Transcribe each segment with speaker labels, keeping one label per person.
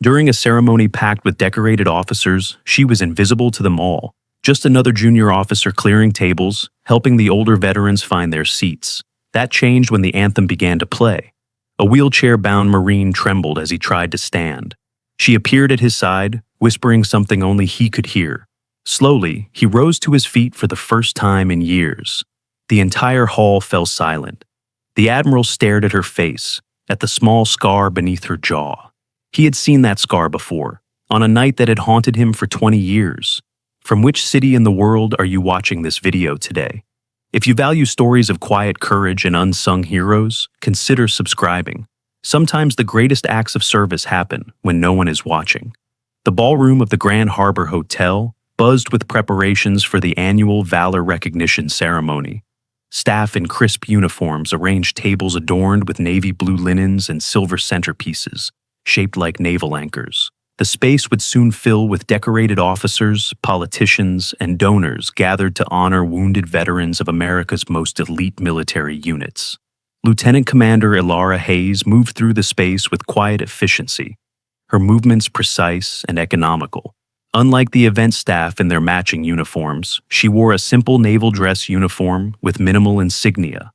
Speaker 1: During a ceremony packed with decorated officers, she was invisible to them all, just another junior officer clearing tables, helping the older veterans find their seats. That changed when the anthem began to play. A wheelchair-bound Marine trembled as he tried to stand. She appeared at his side, whispering something only he could hear. Slowly, he rose to his feet for the first time in years. The entire hall fell silent. The Admiral stared at her face, at the small scar beneath her jaw. He had seen that scar before, on a night that had haunted him for 20 years. From which city in the world are you watching this video today? If you value stories of quiet courage and unsung heroes, consider subscribing. Sometimes the greatest acts of service happen when no one is watching. The ballroom of the Grand Harbor Hotel buzzed with preparations for the annual Valor Recognition Ceremony. Staff in crisp uniforms arranged tables adorned with navy blue linens and silver centerpieces, shaped like naval anchors. The space would soon fill with decorated officers, politicians, and donors gathered to honor wounded veterans of America's most elite military units. Lieutenant Commander Ilara Hayes moved through the space with quiet efficiency, her movements precise and economical. Unlike the event staff in their matching uniforms, she wore a simple naval dress uniform with minimal insignia.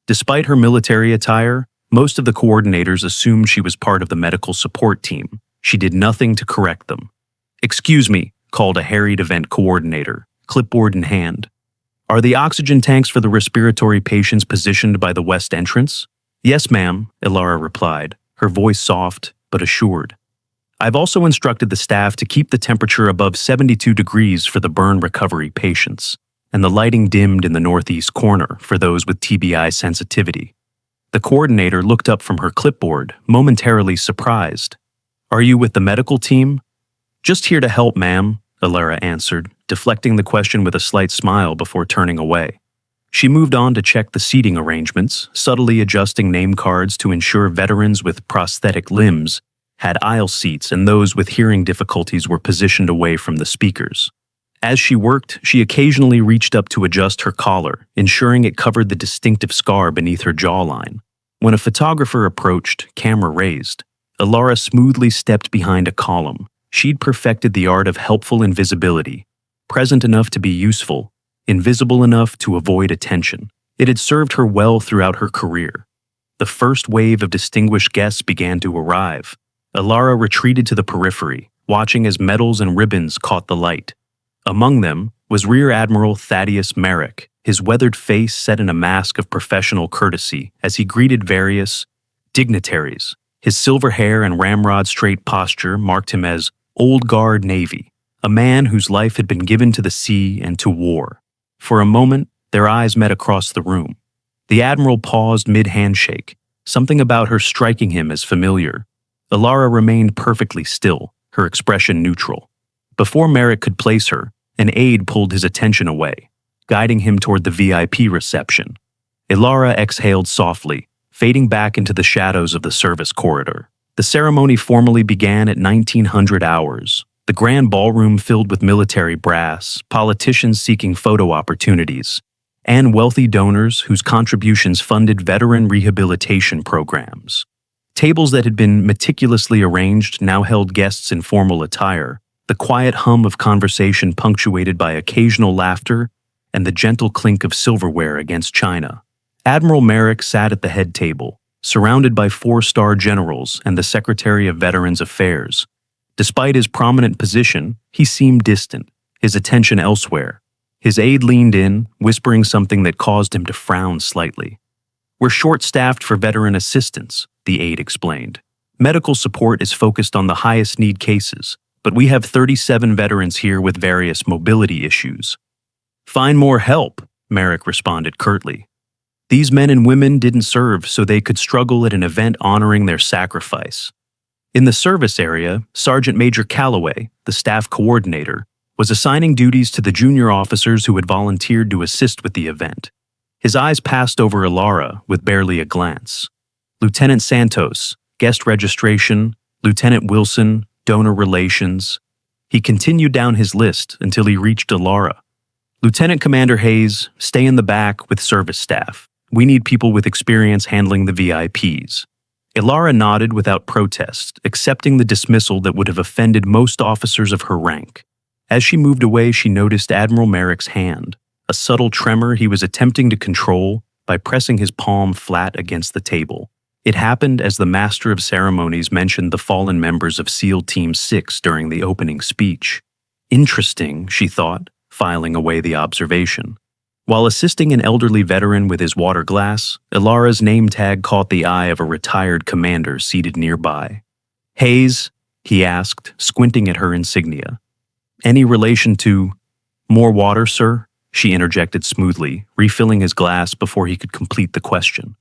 Speaker 1: Despite her military attire, most of the coordinators assumed she was part of the medical support team. She did nothing to correct them. "Excuse me," called a harried event coordinator, clipboard in hand. "Are the oxygen tanks for the respiratory patients positioned by the west entrance?" "Yes, ma'am," Ilara replied, her voice soft but assured. "I've also instructed the staff to keep the temperature above 72 degrees for the burn recovery patients, and the lighting dimmed in the northeast corner for those with TBI sensitivity." The coordinator looked up from her clipboard, momentarily surprised. "Are you with the medical team?" "Just here to help, ma'am," Ilara answered, deflecting the question with a slight smile before turning away. She moved on to check the seating arrangements, subtly adjusting name cards to ensure veterans with prosthetic limbs had aisle seats and those with hearing difficulties were positioned away from the speakers. As she worked, she occasionally reached up to adjust her collar, ensuring it covered the distinctive scar beneath her jawline. When a photographer approached, camera raised, Ilara smoothly stepped behind a column. She'd perfected the art of helpful invisibility, present enough to be useful, invisible enough to avoid attention. It had served her well throughout her career. The first wave of distinguished guests began to arrive. Ilara retreated to the periphery, watching as medals and ribbons caught the light. Among them was Rear Admiral Thaddeus Merrick, his weathered face set in a mask of professional courtesy as he greeted various dignitaries. His silver hair and ramrod-straight posture marked him as Old Guard Navy, a man whose life had been given to the sea and to war. For a moment, their eyes met across the room. The Admiral paused mid-handshake, something about her striking him as familiar. Ilara remained perfectly still, her expression neutral. Before Merrick could place her, an aide pulled his attention away, guiding him toward the VIP reception. Ilara exhaled softly, fading back into the shadows of the service corridor. The ceremony formally began at 1900 hours. The grand ballroom filled with military brass, politicians seeking photo opportunities, and wealthy donors whose contributions funded veteran rehabilitation programs. Tables that had been meticulously arranged now held guests in formal attire, the quiet hum of conversation punctuated by occasional laughter and the gentle clink of silverware against china. Admiral Merrick sat at the head table, surrounded by four-star generals and the Secretary of Veterans Affairs. Despite his prominent position, he seemed distant, his attention elsewhere. His aide leaned in, whispering something that caused him to frown slightly. "We're short-staffed for veteran assistance," the aide explained. "Medical support is focused on the highest need cases, but we have 37 veterans here with various mobility issues." "Find more help," Merrick responded curtly. These men and women didn't serve so they could struggle at an event honoring their sacrifice. In the service area, Sergeant Major Calloway, the staff coordinator, was assigning duties to the junior officers who had volunteered to assist with the event. His eyes passed over Ilara with barely a glance. Lieutenant Santos, guest registration, Lieutenant Wilson, donor relations. He continued down his list until he reached Ilara. "Lieutenant Commander Hayes, stay in the back with service staff. We need people with experience handling the VIPs." Ilara nodded without protest, accepting the dismissal that would have offended most officers of her rank. As she moved away, she noticed Admiral Merrick's hand, a subtle tremor he was attempting to control by pressing his palm flat against the table. It happened as the Master of Ceremonies mentioned the fallen members of SEAL Team 6 during the opening speech. Interesting, she thought, filing away the observation. While assisting an elderly veteran with his water glass, Ilara's name tag caught the eye of a retired commander seated nearby. "Hayes?" he asked, squinting at her insignia. "Any relation to—" "More water, sir?" she interjected smoothly, refilling his glass before he could complete the question.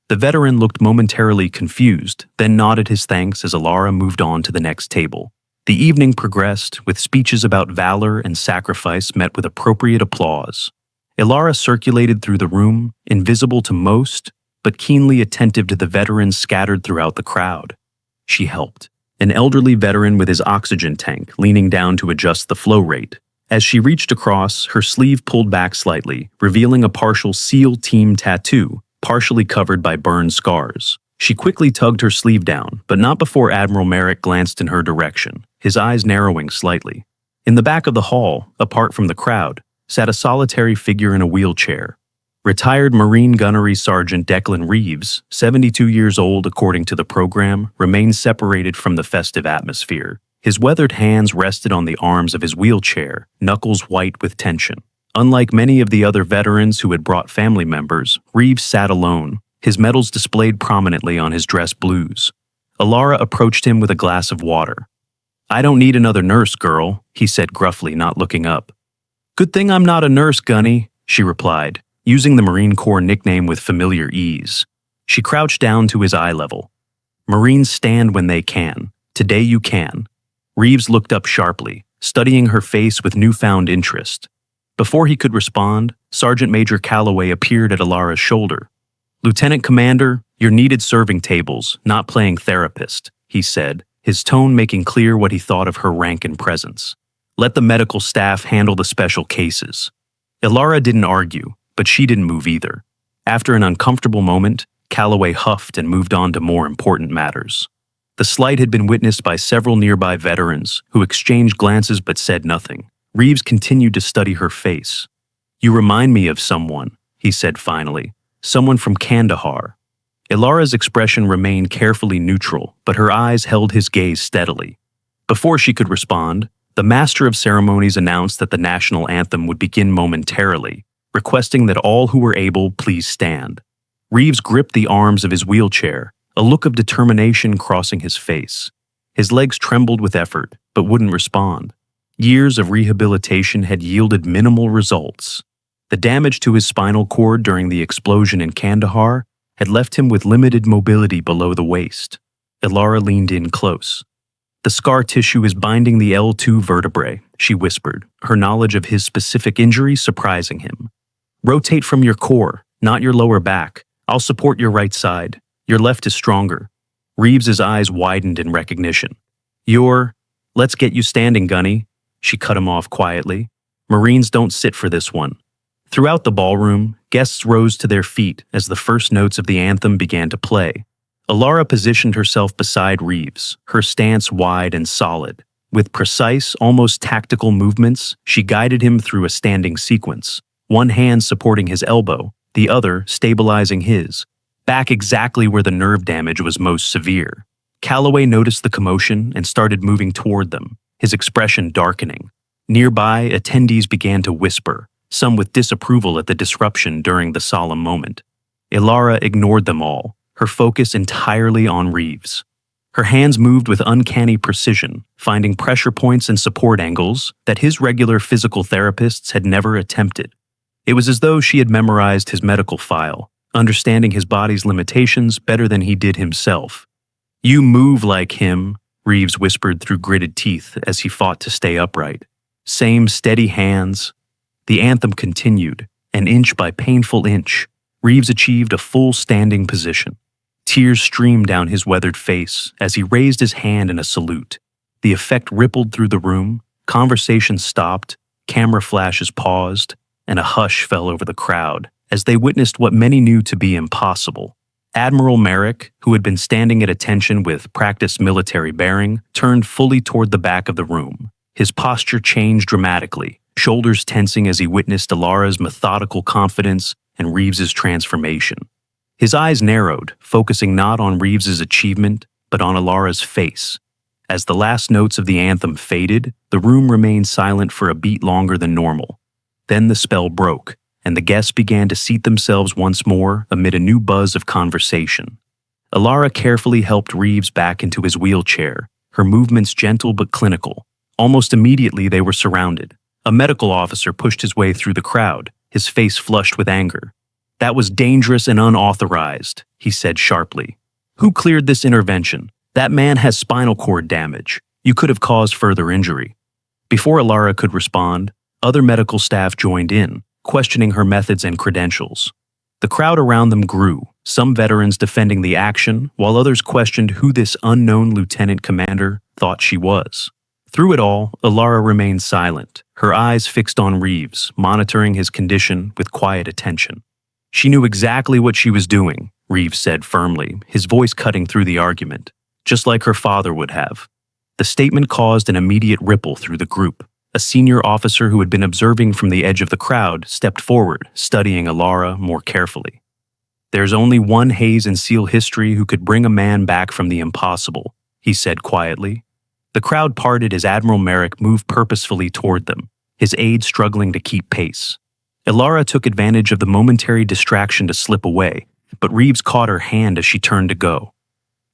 Speaker 1: The veteran looked momentarily confused, then nodded his thanks as Ilara moved on to the next table. The evening progressed, with speeches about valor and sacrifice met with appropriate applause. Ilara circulated through the room, invisible to most, but keenly attentive to the veterans scattered throughout the crowd. She helped, an elderly veteran with his oxygen tank leaning down to adjust the flow rate. As she reached across, her sleeve pulled back slightly, revealing a partial SEAL Team tattoo, partially covered by burn scars. She quickly tugged her sleeve down, but not before Admiral Merrick glanced in her direction, his eyes narrowing slightly. In the back of the hall, apart from the crowd, sat a solitary figure in a wheelchair. Retired Marine Gunnery Sergeant Declan Reeves, 72 years old according to the program, remained separated from the festive atmosphere. His weathered hands rested on the arms of his wheelchair, knuckles white with tension. Unlike many of the other veterans who had brought family members, Reeves sat alone, his medals displayed prominently on his dress blues. Ilara approached him with a glass of water. "I don't need another nurse, girl," he said gruffly, not looking up. "Good thing I'm not a nurse, Gunny," she replied, using the Marine Corps nickname with familiar ease. She crouched down to his eye level. "Marines stand when they can. Today you can." Reeves looked up sharply, studying her face with newfound interest. Before he could respond, Sergeant Major Calloway appeared at Ilara's shoulder. "Lieutenant Commander, you're needed serving tables, not playing therapist," he said, his tone making clear what he thought of her rank and presence. "Let the medical staff handle the special cases." Ilara didn't argue, but she didn't move either. After an uncomfortable moment, Calloway huffed and moved on to more important matters. The slight had been witnessed by several nearby veterans, who exchanged glances but said nothing. Reeves continued to study her face. "You remind me of someone," he said finally. "Someone from Kandahar." Ilara's expression remained carefully neutral, but her eyes held his gaze steadily. Before she could respond, the Master of Ceremonies announced that the national anthem would begin momentarily, requesting that all who were able please stand. Reeves gripped the arms of his wheelchair, a look of determination crossing his face. His legs trembled with effort, but wouldn't respond. Years of rehabilitation had yielded minimal results. The damage to his spinal cord during the explosion in Kandahar had left him with limited mobility below the waist. Ilara leaned in close. "The scar tissue is binding the L2 vertebrae," she whispered, her knowledge of his specific injury surprising him. "Rotate from your core, not your lower back. I'll support your right side. Your left is stronger." Reeves's eyes widened in recognition. "Let's get you standing, Gunny," she cut him off quietly. "Marines don't sit for this one." Throughout the ballroom, guests rose to their feet as the first notes of the anthem began to play. Ilara positioned herself beside Reeves, her stance wide and solid. With precise, almost tactical movements, she guided him through a standing sequence, one hand supporting his elbow, the other stabilizing his, back exactly where the nerve damage was most severe. Calloway noticed the commotion and started moving toward them, his expression darkening. Nearby, attendees began to whisper, some with disapproval at the disruption during the solemn moment. Ilara ignored them all, her focus entirely on Reeves. Her hands moved with uncanny precision, finding pressure points and support angles that his regular physical therapists had never attempted. It was as though she had memorized his medical file, understanding his body's limitations better than he did himself. "You move like him," Reeves whispered through gritted teeth as he fought to stay upright. "Same steady hands." The anthem continued, and inch by painful inch, Reeves achieved a full standing position. Tears streamed down his weathered face as he raised his hand in a salute. The effect rippled through the room, conversation stopped, camera flashes paused, and a hush fell over the crowd as they witnessed what many knew to be impossible. Admiral Merrick, who had been standing at attention with practiced military bearing, turned fully toward the back of the room. His posture changed dramatically, shoulders tensing as he witnessed Alara's methodical confidence and Reeves's transformation. His eyes narrowed, focusing not on Reeves's achievement, but on Alara's face. As the last notes of the anthem faded, the room remained silent for a beat longer than normal. Then the spell broke, and the guests began to seat themselves once more amid a new buzz of conversation. Alara carefully helped Reeves back into his wheelchair, her movements gentle but clinical. Almost immediately they were surrounded. A medical officer pushed his way through the crowd, his face flushed with anger. "That was dangerous and unauthorized," he said sharply. "Who cleared this intervention? That man has spinal cord damage. You could have caused further injury." Before Alara could respond, other medical staff joined in, questioning her methods and credentials. The crowd around them grew, some veterans defending the action, while others questioned who this unknown lieutenant commander thought she was. Through it all, Alara remained silent, her eyes fixed on Reeves, monitoring his condition with quiet attention. "She knew exactly what she was doing," Reeves said firmly, his voice cutting through the argument, "just like her father would have." The statement caused an immediate ripple through the group. A senior officer who had been observing from the edge of the crowd stepped forward, studying Alara more carefully. "There's only one Hayes in SEAL history who could bring a man back from the impossible," he said quietly. The crowd parted as Admiral Merrick moved purposefully toward them, his aides struggling to keep pace. Alara took advantage of the momentary distraction to slip away, but Reeves caught her hand as she turned to go.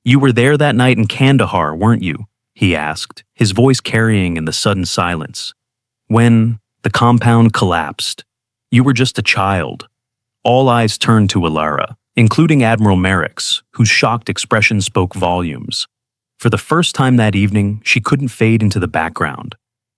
Speaker 1: "You were there that night in Kandahar, weren't you?" he asked, his voice carrying in the sudden silence. "When the compound collapsed. You were just a child." All eyes turned to Alara, including Admiral Merrick's, whose shocked expression spoke volumes. For the first time that evening, she couldn't fade into the background.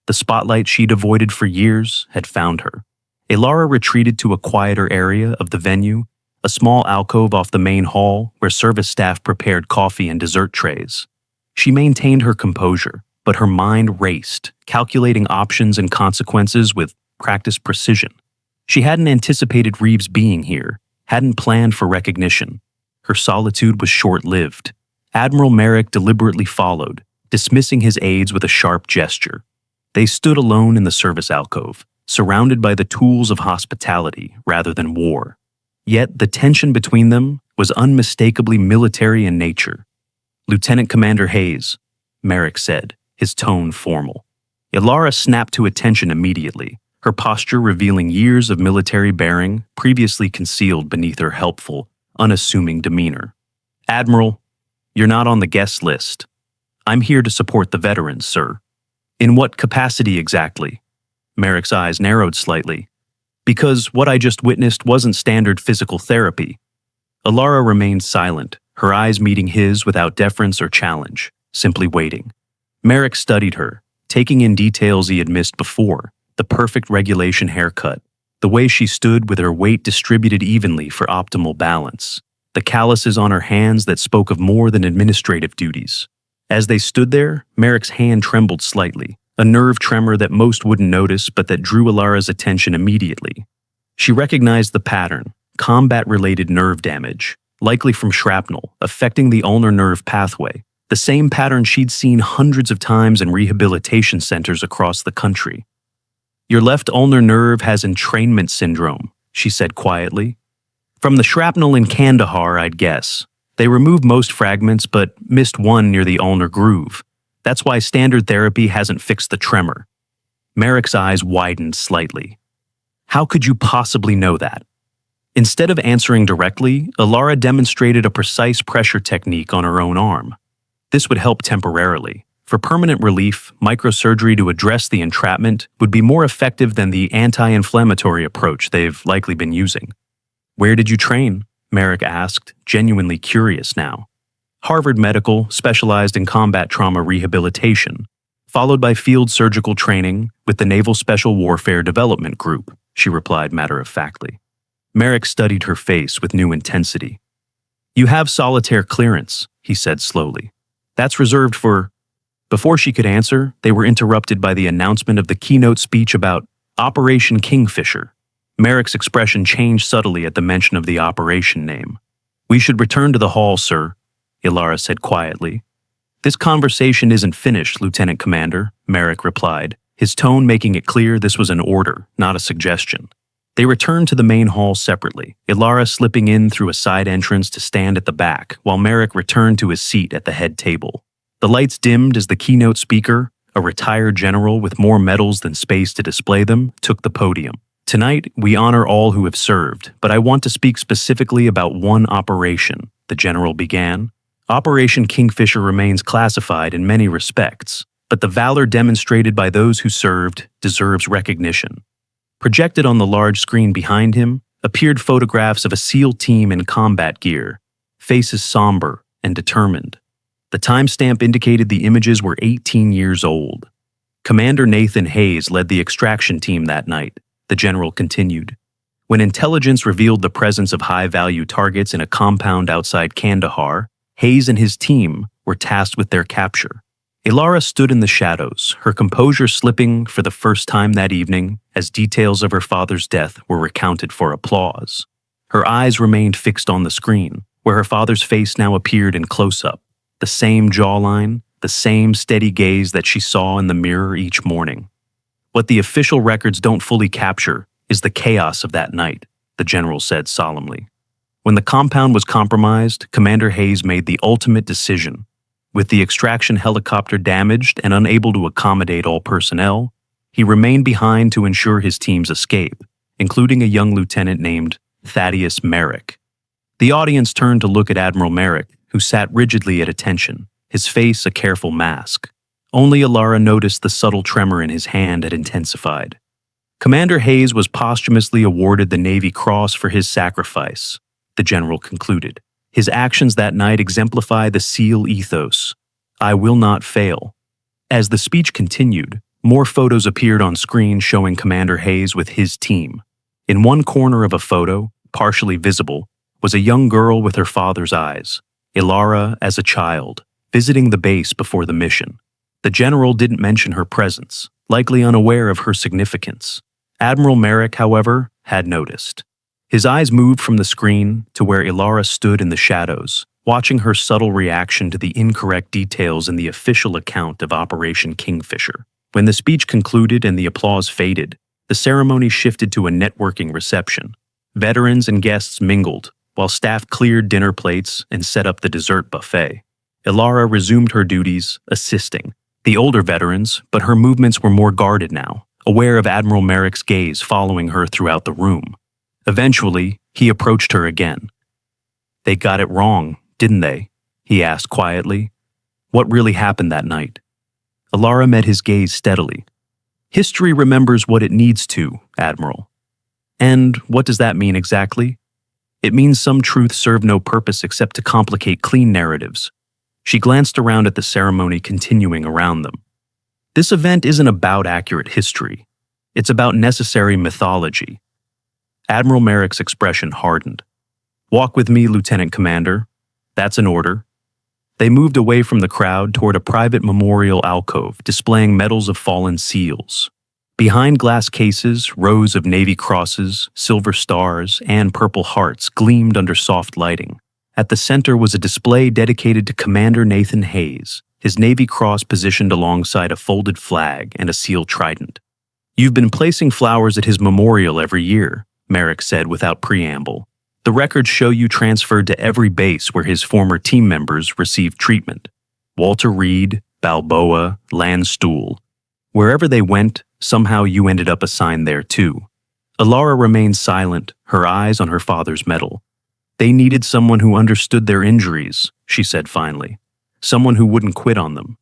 Speaker 1: The spotlight she'd avoided for years had found her. Alara retreated to a quieter area of the venue, a small alcove off the main hall where service staff prepared coffee and dessert trays. She maintained her composure, but her mind raced, calculating options and consequences with practiced precision. She hadn't anticipated Reeves being here, hadn't planned for recognition. Her solitude was short-lived. Admiral Merrick deliberately followed, dismissing his aides with a sharp gesture. They stood alone in the service alcove, surrounded by the tools of hospitality rather than war. Yet the tension between them was unmistakably military in nature. "Lieutenant Commander Hayes," Merrick said, his tone formal. Alara snapped to attention immediately, her posture revealing years of military bearing previously concealed beneath her helpful, unassuming demeanor. "Admiral, you're not on the guest list. I'm here to support the veterans, sir." "In what capacity exactly?" Merrick's eyes narrowed slightly. "Because what I just witnessed wasn't standard physical therapy." Alara remained silent, her eyes meeting his without deference or challenge, simply waiting. Merrick studied her, taking in details he had missed before, the perfect regulation haircut, the way she stood with her weight distributed evenly for optimal balance, the calluses on her hands that spoke of more than administrative duties. As they stood there, Merrick's hand trembled slightly, a nerve tremor that most wouldn't notice but that drew Alara's attention immediately. She recognized the pattern, combat-related nerve damage, likely from shrapnel, affecting the ulnar nerve pathway, the same pattern she'd seen hundreds of times in rehabilitation centers across the country. "Your left ulnar nerve has entrainment syndrome," she said quietly. "From the shrapnel in Kandahar, I'd guess. They removed most fragments but missed one near the ulnar groove. That's why standard therapy hasn't fixed the tremor." Merrick's eyes widened slightly. "How could you possibly know that?" Instead of answering directly, Alara demonstrated a precise pressure technique on her own arm. This would help temporarily. For permanent relief, microsurgery to address the entrapment would be more effective than the anti-inflammatory approach they've likely been using. "Where did you train?" Merrick asked, genuinely curious now. "Harvard Medical, specialized in combat trauma rehabilitation, followed by field surgical training with the Naval Special Warfare Development Group," she replied matter-of-factly. Merrick studied her face with new intensity. "You have solitaire clearance," he said slowly. "That's reserved for—" Before she could answer, they were interrupted by the announcement of the keynote speech about Operation Kingfisher. Merrick's expression changed subtly at the mention of the operation name. "We should return to the hall, sir," Ilara said quietly. "This conversation isn't finished, Lieutenant Commander," Merrick replied, his tone making it clear this was an order, not a suggestion. They returned to the main hall separately, Ilara slipping in through a side entrance to stand at the back, while Merrick returned to his seat at the head table. The lights dimmed as the keynote speaker, a retired general with more medals than space to display them, took the podium. "Tonight, we honor all who have served, but I want to speak specifically about one operation," the general began. "Operation Kingfisher remains classified in many respects, but the valor demonstrated by those who served deserves recognition." Projected on the large screen behind him appeared photographs of a SEAL team in combat gear, faces somber and determined. The timestamp indicated the images were 18 years old. "Commander Nathan Hayes led the extraction team that night," the general continued. "When intelligence revealed the presence of high-value targets in a compound outside Kandahar, Hayes and his team were tasked with their capture." Ilara stood in the shadows, her composure slipping for the first time that evening as details of her father's death were recounted for applause. Her eyes remained fixed on the screen, where her father's face now appeared in close-up, the same jawline, the same steady gaze that she saw in the mirror each morning. "What the official records don't fully capture is the chaos of that night," the general said solemnly. "When the compound was compromised, Commander Hayes made the ultimate decision. With the extraction helicopter damaged and unable to accommodate all personnel, he remained behind to ensure his team's escape, including a young lieutenant named Thaddeus Merrick." The audience turned to look at Admiral Merrick, who sat rigidly at attention, his face a careful mask. Only Ilara noticed the subtle tremor in his hand had intensified. "Commander Hayes was posthumously awarded the Navy Cross for his sacrifice," the general concluded. "His actions that night exemplify the SEAL ethos. I will not fail." As the speech continued, more photos appeared on screen showing Commander Hayes with his team. In one corner of a photo, partially visible, was a young girl with her father's eyes, Ilara as a child, visiting the base before the mission. The general didn't mention her presence, likely unaware of her significance. Admiral Merrick, however, had noticed. His eyes moved from the screen to where Ilara stood in the shadows, watching her subtle reaction to the incorrect details in the official account of Operation Kingfisher. When the speech concluded and the applause faded, the ceremony shifted to a networking reception. Veterans and guests mingled, while staff cleared dinner plates and set up the dessert buffet. Ilara resumed her duties, assisting the older veterans, but her movements were more guarded now, aware of Admiral Merrick's gaze following her throughout the room. Eventually, he approached her again. "They got it wrong, didn't they?" he asked quietly. "What really happened that night?" Ilara met his gaze steadily. "History remembers what it needs to, Admiral." "And what does that mean exactly?" "It means some truths serve no purpose except to complicate clean narratives." She glanced around at the ceremony continuing around them. "This event isn't about accurate history. It's about necessary mythology." Admiral Merrick's expression hardened. "Walk with me, Lieutenant Commander. That's an order." They moved away from the crowd toward a private memorial alcove displaying medals of fallen SEALs. Behind glass cases, rows of Navy crosses, silver stars, and purple hearts gleamed under soft lighting. At the center was a display dedicated to Commander Nathan Hayes, his Navy Cross positioned alongside a folded flag and a SEAL trident. "You've been placing flowers at his memorial every year," Merrick said without preamble. "The records show you transferred to every base where his former team members received treatment. Walter Reed, Balboa, Landstuhl. Wherever they went, somehow you ended up assigned there too." Ilara remained silent, her eyes on her father's medal. "They needed someone who understood their injuries," she said finally. "Someone who wouldn't quit on them."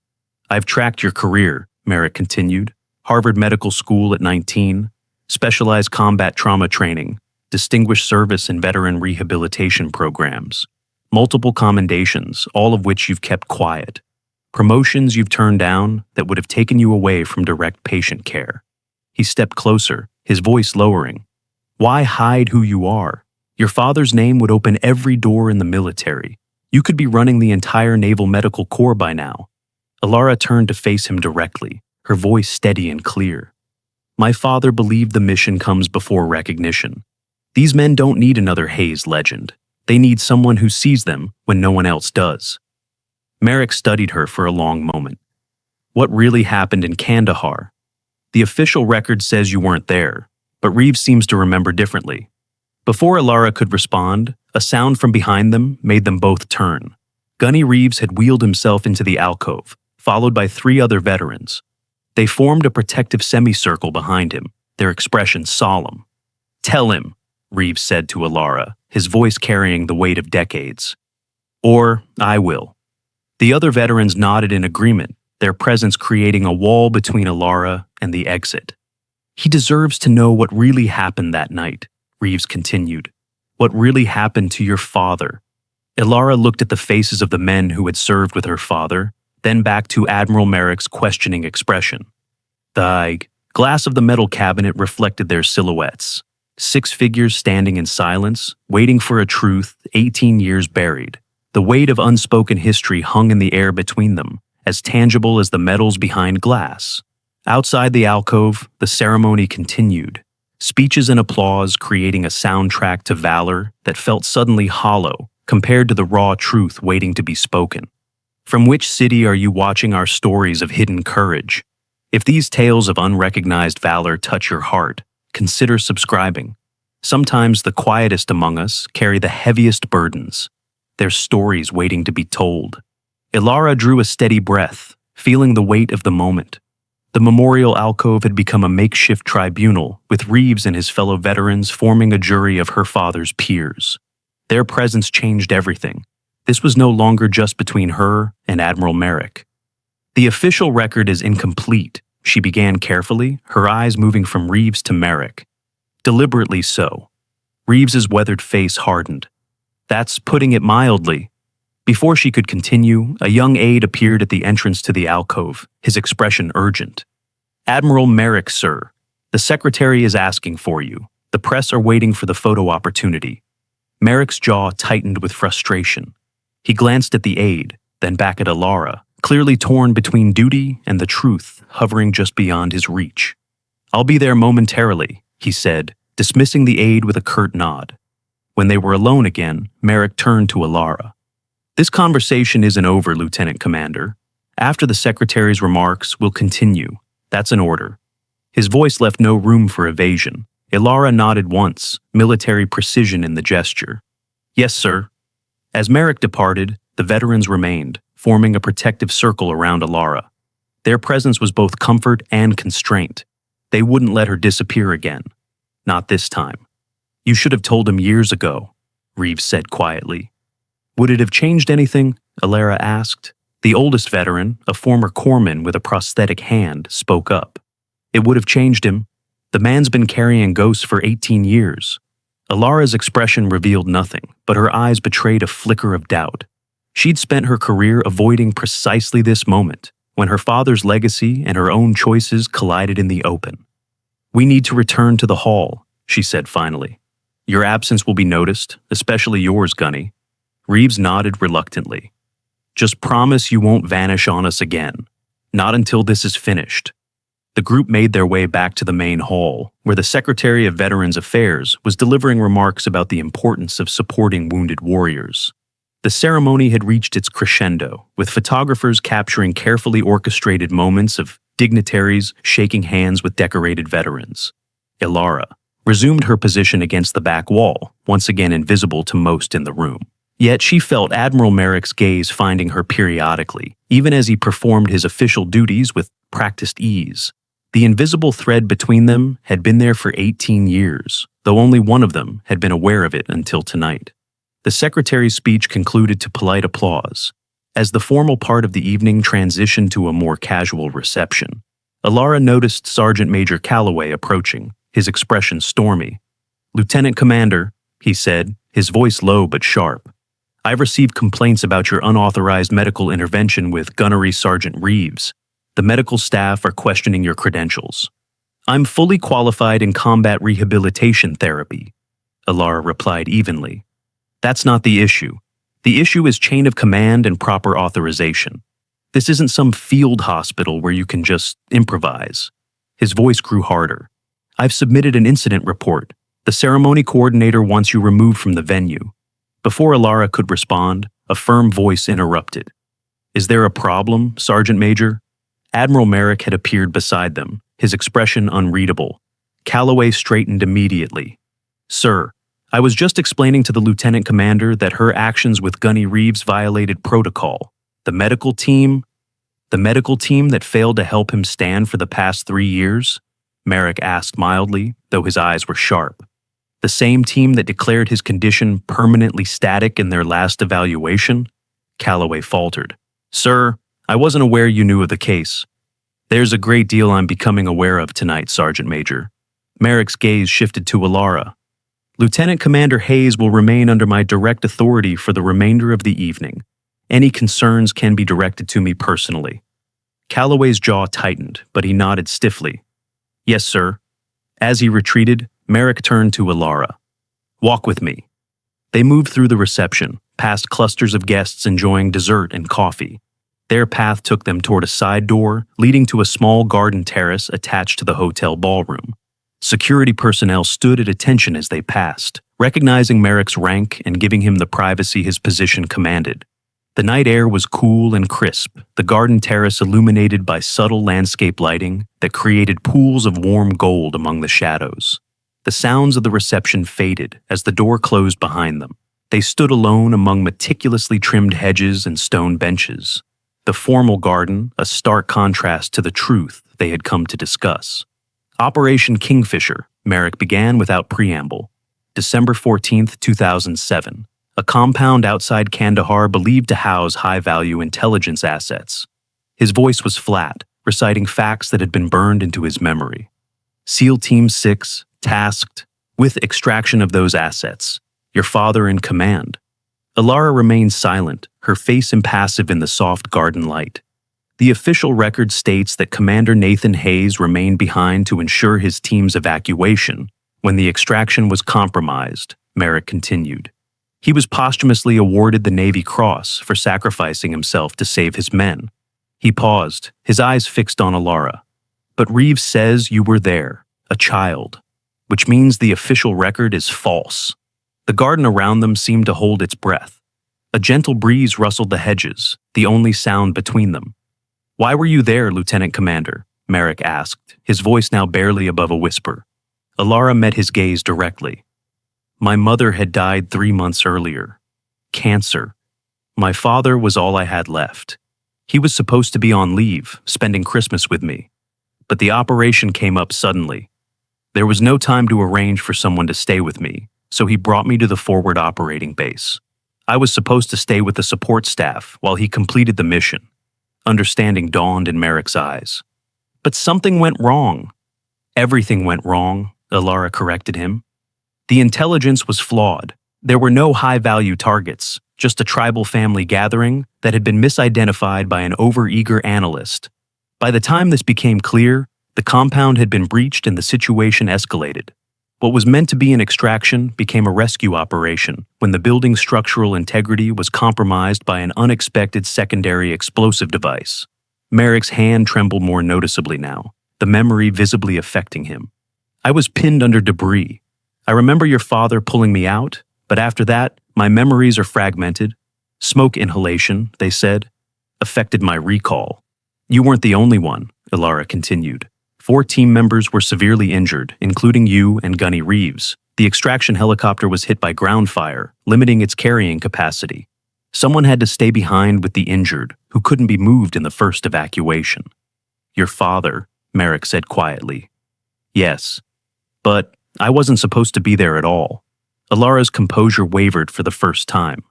Speaker 1: "I've tracked your career," Merrick continued. "Harvard Medical School at 19, specialized combat trauma training, distinguished service and veteran rehabilitation programs, multiple commendations, all of which you've kept quiet. Promotions you've turned down that would have taken you away from direct patient care." He stepped closer, his voice lowering. "Why hide who you are? Your father's name would open every door in the military. You could be running the entire Naval Medical Corps by now." Ilara turned to face him directly, her voice steady and clear. "My father believed the mission comes before recognition. These men don't need another Hayes legend. They need someone who sees them when no one else does. Merrick studied her for a long moment. What really happened in Kandahar? The official record says you weren't there, but Reeves seems to remember differently. Before Alara could respond, a sound from behind them made them both turn. Gunny Reeves had wheeled himself into the alcove, followed by 3 other veterans. They formed a protective semicircle behind him, their expression solemn. "Tell him," Reeves said to Alara, his voice carrying the weight of decades. "Or I will." The other veterans nodded in agreement, their presence creating a wall between Alara and the exit. "He deserves to know what really happened that night," Reeves continued. "What really happened to your father." Alara looked at the faces of the men who had served with her father, then back to Admiral Merrick's questioning expression. The glass of the metal cabinet reflected their silhouettes. 6 figures standing in silence, waiting for a truth 18 years buried. The weight of unspoken history hung in the air between them, as tangible as the metals behind glass. Outside the alcove, the ceremony continued, speeches and applause creating a soundtrack to valor that felt suddenly hollow compared to the raw truth waiting to be spoken. From which city are you watching our stories of hidden courage? If these tales of unrecognized valor touch your heart, consider subscribing. Sometimes the quietest among us carry the heaviest burdens, their stories waiting to be told. Alara drew a steady breath, feeling the weight of the moment. The memorial alcove had become a makeshift tribunal, with Reeves and his fellow veterans forming a jury of her father's peers. Their presence changed everything. This was no longer just between her and Admiral Merrick. "The official record is incomplete," she began carefully, her eyes moving from Reeves to Merrick. Deliberately so. Reeves's weathered face hardened. "That's putting it mildly." Before she could continue, a young aide appeared at the entrance to the alcove, his expression urgent. "Admiral Merrick, sir. The secretary is asking for you. The press are waiting for the photo opportunity." Merrick's jaw tightened with frustration. He glanced at the aide, then back at Alara, clearly torn between duty and the truth hovering just beyond his reach. "I'll be there momentarily," he said, dismissing the aide with a curt nod. When they were alone again, Merrick turned to Alara. "This conversation isn't over, Lieutenant Commander. After the Secretary's remarks, we'll continue. That's an order." His voice left no room for evasion. Alara nodded once, military precision in the gesture. "Yes, sir." As Merrick departed, the veterans remained, forming a protective circle around Alara. Their presence was both comfort and constraint. They wouldn't let her disappear again. Not this time. "You should have told him years ago," Reeves said quietly. "Would it have changed anything?" Alara asked. The oldest veteran, a former corpsman with a prosthetic hand, spoke up. "It would have changed him. The man's been carrying ghosts for 18 years. Alara's expression revealed nothing, but her eyes betrayed a flicker of doubt. She'd spent her career avoiding precisely this moment, when her father's legacy and her own choices collided in the open. "We need to return to the hall," she said finally. "Your absence will be noticed, especially yours, Gunny." Reeves nodded reluctantly. "Just promise you won't vanish on us again. Not until this is finished." The group made their way back to the main hall, where the Secretary of Veterans Affairs was delivering remarks about the importance of supporting wounded warriors. The ceremony had reached its crescendo, with photographers capturing carefully orchestrated moments of dignitaries shaking hands with decorated veterans. Alara resumed her position against the back wall, once again invisible to most in the room. Yet she felt Admiral Merrick's gaze finding her periodically, even as he performed his official duties with practiced ease. The invisible thread between them had been there for 18 years, though only one of them had been aware of it until tonight. The Secretary's speech concluded to polite applause. As the formal part of the evening transitioned to a more casual reception, Alara noticed Sergeant Major Calloway approaching, his expression stormy. "Lieutenant Commander," he said, his voice low but sharp, "I've received complaints about your unauthorized medical intervention with Gunnery Sergeant Reeves. The medical staff are questioning your credentials." "I'm fully qualified in combat rehabilitation therapy," Alara replied evenly. "That's not the issue. The issue is chain of command and proper authorization. This isn't some field hospital where you can just improvise." His voice grew harder. "I've submitted an incident report. The ceremony coordinator wants you removed from the venue." Before Alara could respond, a firm voice interrupted. "Is there a problem, Sergeant Major?" Admiral Merrick had appeared beside them, his expression unreadable. Calloway straightened immediately. "Sir, I was just explaining to the lieutenant commander that her actions with Gunny Reeves violated protocol. The medical team that failed to help him stand for the past 3 years?" Merrick asked mildly, though his eyes were sharp. "The same team that declared his condition permanently static in their last evaluation?" Calloway faltered. "Sir, I wasn't aware you knew of the case." "There's a great deal I'm becoming aware of tonight, Sergeant Major." Merrick's gaze shifted to Alara. "Lieutenant Commander Hayes will remain under my direct authority for the remainder of the evening. Any concerns can be directed to me personally." Calloway's jaw tightened, but he nodded stiffly. "Yes, sir." As he retreated, Merrick turned to Alara. "Walk with me." They moved through the reception, past clusters of guests enjoying dessert and coffee. Their path took them toward a side door, leading to a small garden terrace attached to the hotel ballroom. Security personnel stood at attention as they passed, recognizing Merrick's rank and giving him the privacy his position commanded. The night air was cool and crisp, the garden terrace illuminated by subtle landscape lighting that created pools of warm gold among the shadows. The sounds of the reception faded as the door closed behind them. They stood alone among meticulously trimmed hedges and stone benches. The formal garden, a stark contrast to the truth they had come to discuss. Operation Kingfisher, Merrick began without preamble. December 14th, 2007. A compound outside Kandahar believed to house high-value intelligence assets. His voice was flat, reciting facts that had been burned into his memory. SEAL Team 6, tasked with extraction of those assets. Your father in command. Alara remained silent, her face impassive in the soft garden light. The official record states that Commander Nathan Hayes remained behind to ensure his team's evacuation when the extraction was compromised, Merrick continued. He was posthumously awarded the Navy Cross for sacrificing himself to save his men. He paused, his eyes fixed on Alara. But Reeves says you were there, a child, which means the official record is false. The garden around them seemed to hold its breath. A gentle breeze rustled the hedges, the only sound between them. "Why were you there, Lieutenant Commander?" Merrick asked, his voice now barely above a whisper. Alara met his gaze directly. "My mother had died 3 months earlier. Cancer. My father was all I had left. He was supposed to be on leave, spending Christmas with me. But the operation came up suddenly. There was no time to arrange for someone to stay with me, so he brought me to the forward operating base. I was supposed to stay with the support staff while he completed the mission." Understanding dawned in Merrick's eyes. "But something went wrong." "Everything went wrong," Alara corrected him. "The intelligence was flawed. There were no high-value targets, just a tribal family gathering that had been misidentified by an overeager analyst. By the time this became clear, the compound had been breached and the situation escalated. What was meant to be an extraction became a rescue operation when the building's structural integrity was compromised by an unexpected secondary explosive device." Merrick's hand trembled more noticeably now, the memory visibly affecting him. "I was pinned under debris. I remember your father pulling me out, but after that, my memories are fragmented. Smoke inhalation, they said, affected my recall." "You weren't the only one," Alara continued. 4 team members were severely injured, including you and Gunny Reeves. The extraction helicopter was hit by ground fire, limiting its carrying capacity. Someone had to stay behind with the injured, who couldn't be moved in the first evacuation. "Your father," Merrick said quietly. "Yes, but I wasn't supposed to be there at all." Alara's composure wavered for the first time.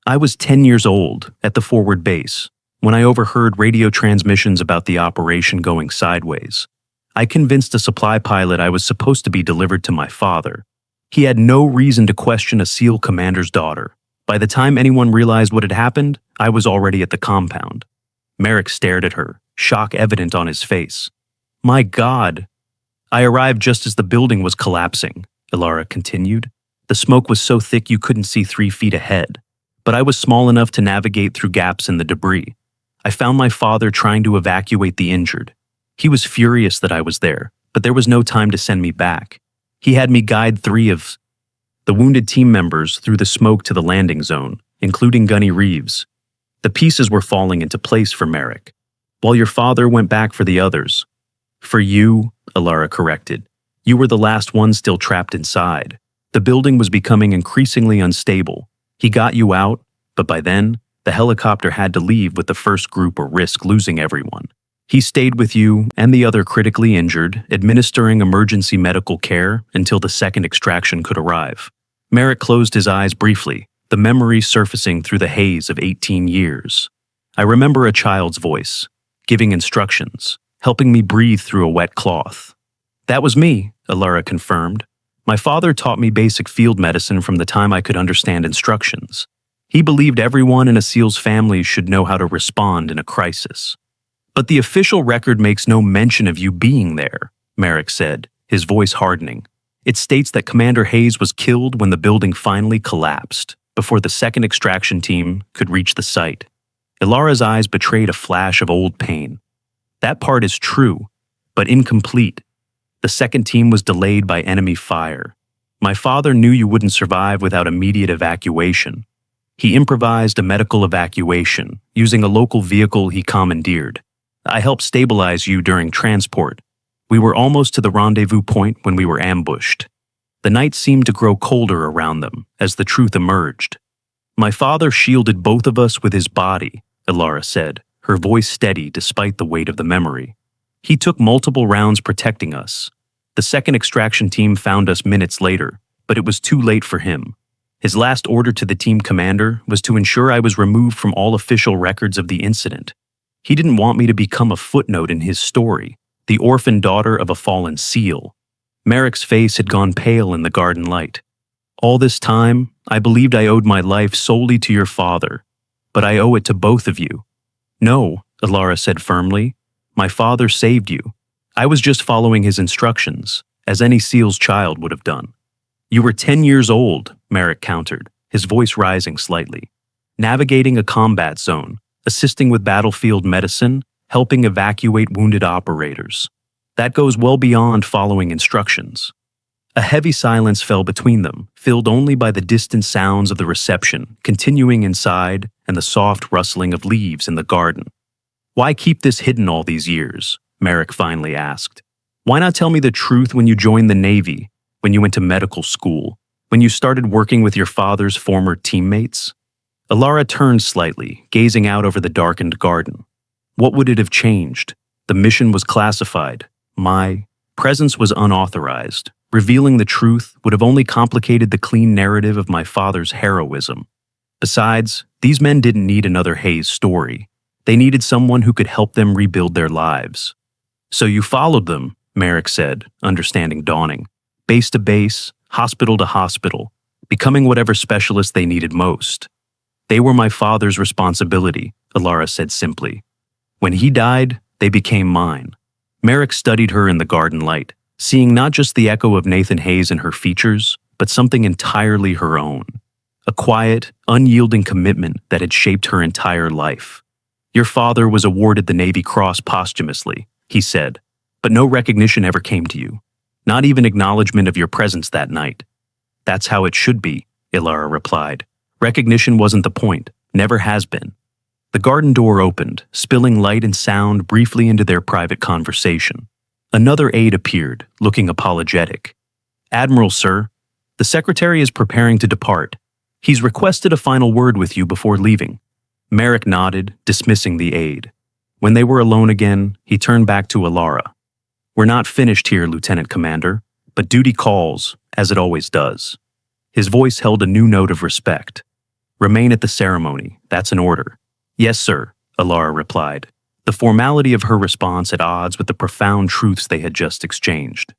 Speaker 1: "I was 10 years old, at the forward base, when I overheard radio transmissions about the operation going sideways. I convinced a supply pilot I was supposed to be delivered to my father. He had no reason to question a SEAL commander's daughter. By the time anyone realized what had happened, I was already at the compound." Merrick stared at her, shock evident on his face. "My God." "I arrived just as the building was collapsing," Alara continued. "The smoke was so thick you couldn't see 3 feet ahead, but I was small enough to navigate through gaps in the debris. I found my father trying to evacuate the injured. He was furious that I was there, but there was no time to send me back. He had me guide 3 of..." The wounded team members threw the smoke to the landing zone, including Gunny Reeves. The pieces were falling into place for Merrick, while your father went back for the others. For you, Alara corrected, you were the last one still trapped inside. The building was becoming increasingly unstable. He got you out, but by then, the helicopter had to leave with the first group or risk losing everyone. He stayed with you and the other critically injured, administering emergency medical care until the second extraction could arrive. Merrick closed his eyes briefly, the memory surfacing through the haze of 18 years. I remember a child's voice, giving instructions, helping me breathe through a wet cloth. That was me, Alara confirmed. My father taught me basic field medicine from the time I could understand instructions. He believed everyone in a SEAL's family should know how to respond in a crisis. But the official record makes no mention of you being there, Merrick said, his voice hardening. It states that Commander Hayes was killed when the building finally collapsed, before the second extraction team could reach the site. Ilara's eyes betrayed a flash of old pain. That part is true, but incomplete. The second team was delayed by enemy fire. My father knew you wouldn't survive without immediate evacuation. He improvised a medical evacuation, using a local vehicle he commandeered. I helped stabilize you during transport. We were almost to the rendezvous point when we were ambushed. The night seemed to grow colder around them as the truth emerged. My father shielded both of us with his body, Alara said, her voice steady despite the weight of the memory. He took multiple rounds protecting us. The second extraction team found us minutes later, but it was too late for him. His last order to the team commander was to ensure I was removed from all official records of the incident. He didn't want me to become a footnote in his story, the orphan daughter of a fallen SEAL. Merrick's face had gone pale in the garden light. All this time, I believed I owed my life solely to your father, but I owe it to both of you. No, Alara said firmly. My father saved you. I was just following his instructions, as any SEAL's child would have done. You were 10 years old, Merrick countered, his voice rising slightly. Navigating a combat zone, assisting with battlefield medicine, helping evacuate wounded operators. That goes well beyond following instructions. A heavy silence fell between them, filled only by the distant sounds of the reception continuing inside and the soft rustling of leaves in the garden. Why keep this hidden all these years? Merrick finally asked. Why not tell me the truth when you joined the Navy, when you went to medical school, when you started working with your father's former teammates? Alara turned slightly, gazing out over the darkened garden. What would it have changed? The mission was classified. My presence was unauthorized. Revealing the truth would have only complicated the clean narrative of my father's heroism. Besides, these men didn't need another Hayes story. They needed someone who could help them rebuild their lives. So you followed them, Merrick said, understanding dawning. Base to base, hospital to hospital, becoming whatever specialist they needed most. They were my father's responsibility, Alara said simply. When he died, they became mine. Merrick studied her in the garden light, seeing not just the echo of Nathan Hayes in her features, but something entirely her own. A quiet, unyielding commitment that had shaped her entire life. Your father was awarded the Navy Cross posthumously, he said, but no recognition ever came to you. Not even acknowledgement of your presence that night. That's how it should be, Alara replied. Recognition wasn't the point, never has been. The garden door opened, spilling light and sound briefly into their private conversation. Another aide appeared, looking apologetic. Admiral, sir, the secretary is preparing to depart. He's requested a final word with you before leaving. Merrick nodded, dismissing the aide. When they were alone again, he turned back to Alara. We're not finished here, Lieutenant Commander, but duty calls, as it always does. His voice held a new note of respect. Remain at the ceremony, that's an order. Yes, sir, Alara replied, the formality of her response at odds with the profound truths they had just exchanged.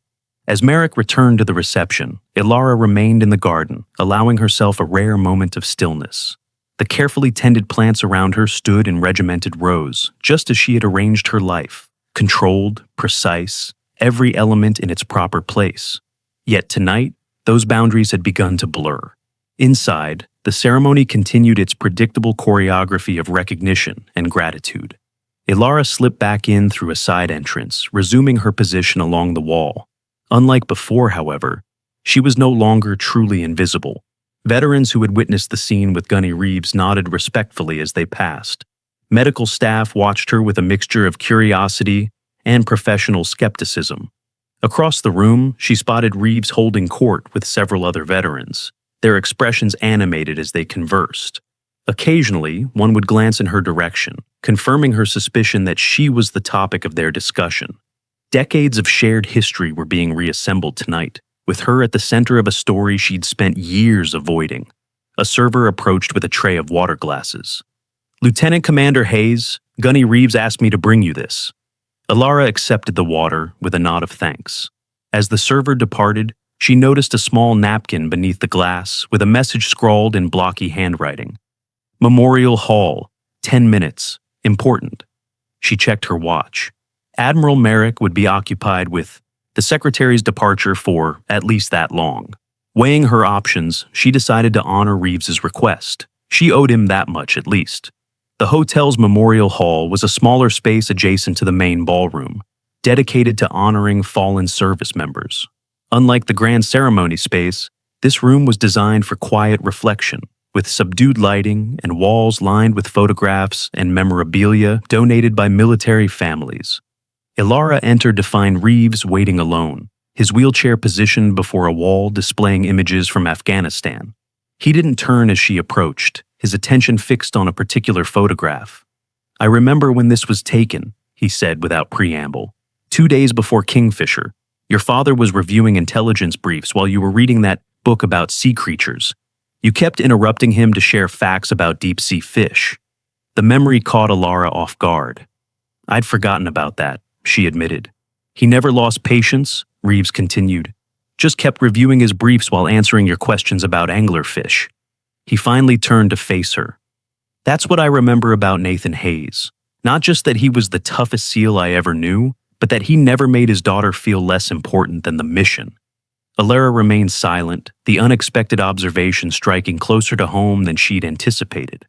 Speaker 1: As Merrick returned to the reception, Alara remained in the garden, allowing herself a rare moment of stillness. The carefully tended plants around her stood in regimented rows, just as she had arranged her life, controlled, precise, every element in its proper place. Yet tonight, those boundaries had begun to blur. Inside, the ceremony continued its predictable choreography of recognition and gratitude. Alara slipped back in through a side entrance, resuming her position along the wall. Unlike before, however, She was no longer truly invisible. Veterans who had witnessed the scene with Gunny Reeves nodded respectfully as they passed. Medical staff watched her with a mixture of curiosity and professional skepticism. Across the room, she spotted Reeves holding court with several other veterans, their expressions animated as they conversed. Occasionally, one would glance in her direction, confirming her suspicion that she was the topic of their discussion. Decades of shared history were being reassembled tonight, with her at the center of a story she'd spent years avoiding. A server approached with a tray of water glasses. "Lieutenant Commander Hayes, Gunny Reeves asked me to bring you this." Alara accepted the water with a nod of thanks. As the server departed, she noticed a small napkin beneath the glass with a message scrawled in blocky handwriting. "Memorial Hall, 10 minutes, important." She checked her watch. Admiral Merrick would be occupied with the secretary's departure for at least that long. Weighing her options, she decided to honor Reeves's request. She owed him that much at least. The hotel's Memorial Hall was a smaller space adjacent to the main ballroom, dedicated to honoring fallen service members. Unlike the grand ceremony space, this room was designed for quiet reflection, with subdued lighting and walls lined with photographs and memorabilia donated by military families. Alara entered to find Reeves waiting alone, his wheelchair positioned before a wall displaying images from Afghanistan. He didn't turn as she approached, his attention fixed on a particular photograph. "I remember when this was taken," he said without preamble. 2 days before Kingfisher, your father was reviewing intelligence briefs while you were reading that book about sea creatures. You kept interrupting him to share facts about deep-sea fish." The memory caught Alara off guard. "I'd forgotten about that," she admitted. "He never lost patience," Reeves continued. "Just kept reviewing his briefs while answering your questions about anglerfish." He finally turned to face her. "That's what I remember about Nathan Hayes. Not just that he was the toughest SEAL I ever knew, but that he never made his daughter feel less important than the mission." Alara remained silent, the unexpected observation striking closer to home than she'd anticipated.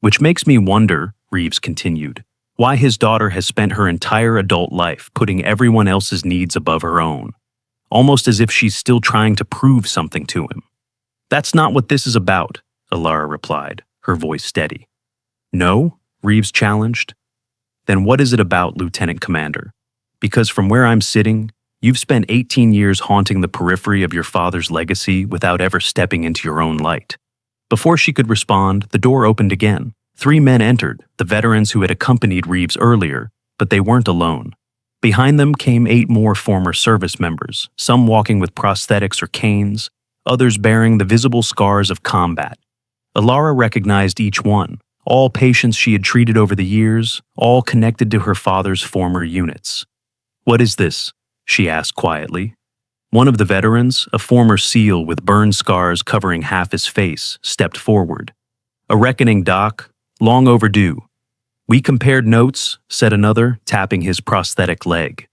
Speaker 1: "Which makes me wonder," Reeves continued, "why his daughter has spent her entire adult life putting everyone else's needs above her own, almost as if she's still trying to prove something to him." "That's not what this is about," Alara replied, her voice steady. "No?" Reeves challenged. "Then what is it about, Lieutenant Commander? Because from where I'm sitting, you've spent 18 years haunting the periphery of your father's legacy without ever stepping into your own light." Before she could respond, the door opened again. 3 men entered, the veterans who had accompanied Reeves earlier, but they weren't alone. Behind them came 8 more former service members, some walking with prosthetics or canes, others bearing the visible scars of combat. Alara recognized each one, all patients she had treated over the years, all connected to her father's former units. "What is this?" she asked quietly. One of the veterans, a former SEAL with burn scars covering half his face, stepped forward. "A reckoning, Doc. Long overdue." "We compared notes," said another, tapping his prosthetic leg.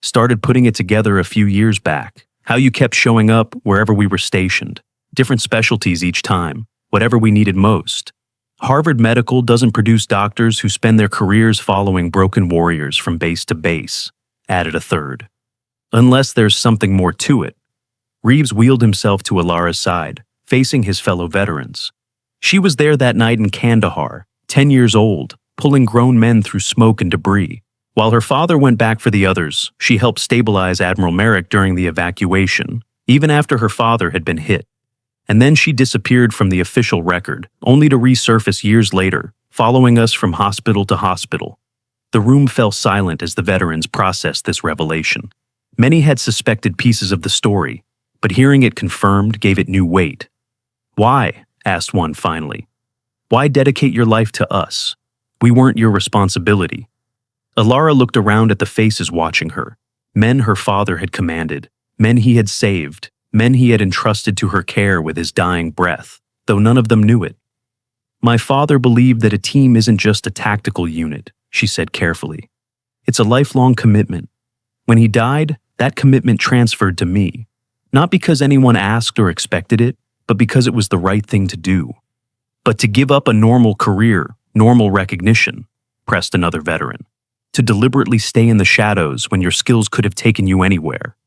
Speaker 1: "Started putting it together a few years back. How you kept showing up wherever we were stationed. Different specialties each time, whatever we needed most. Harvard Medical doesn't produce doctors who spend their careers following broken warriors from base to base," added a third. "Unless there's something more to it." Reeves wheeled himself to Alara's side, facing his fellow veterans. "She was there that night in Kandahar, 10 years old, pulling grown men through smoke and debris. While her father went back for the others, she helped stabilize Admiral Merrick during the evacuation, even after her father had been hit. And then she disappeared from the official record, only to resurface years later, following us from hospital to hospital." The room fell silent as the veterans processed this revelation. Many had suspected pieces of the story, but hearing it confirmed gave it new weight. "Why?" asked one finally. "Why dedicate your life to us? We weren't your responsibility." Alara looked around at the faces watching her, men her father had commanded, men he had saved, men he had entrusted to her care with his dying breath, though none of them knew it. "My father believed that a team isn't just a tactical unit," she said carefully. "It's a lifelong commitment. When he died, that commitment transferred to me, not because anyone asked or expected it, but because it was the right thing to do." "But to give up a normal career, normal recognition," pressed another veteran. "To deliberately stay in the shadows when your skills could have taken you anywhere.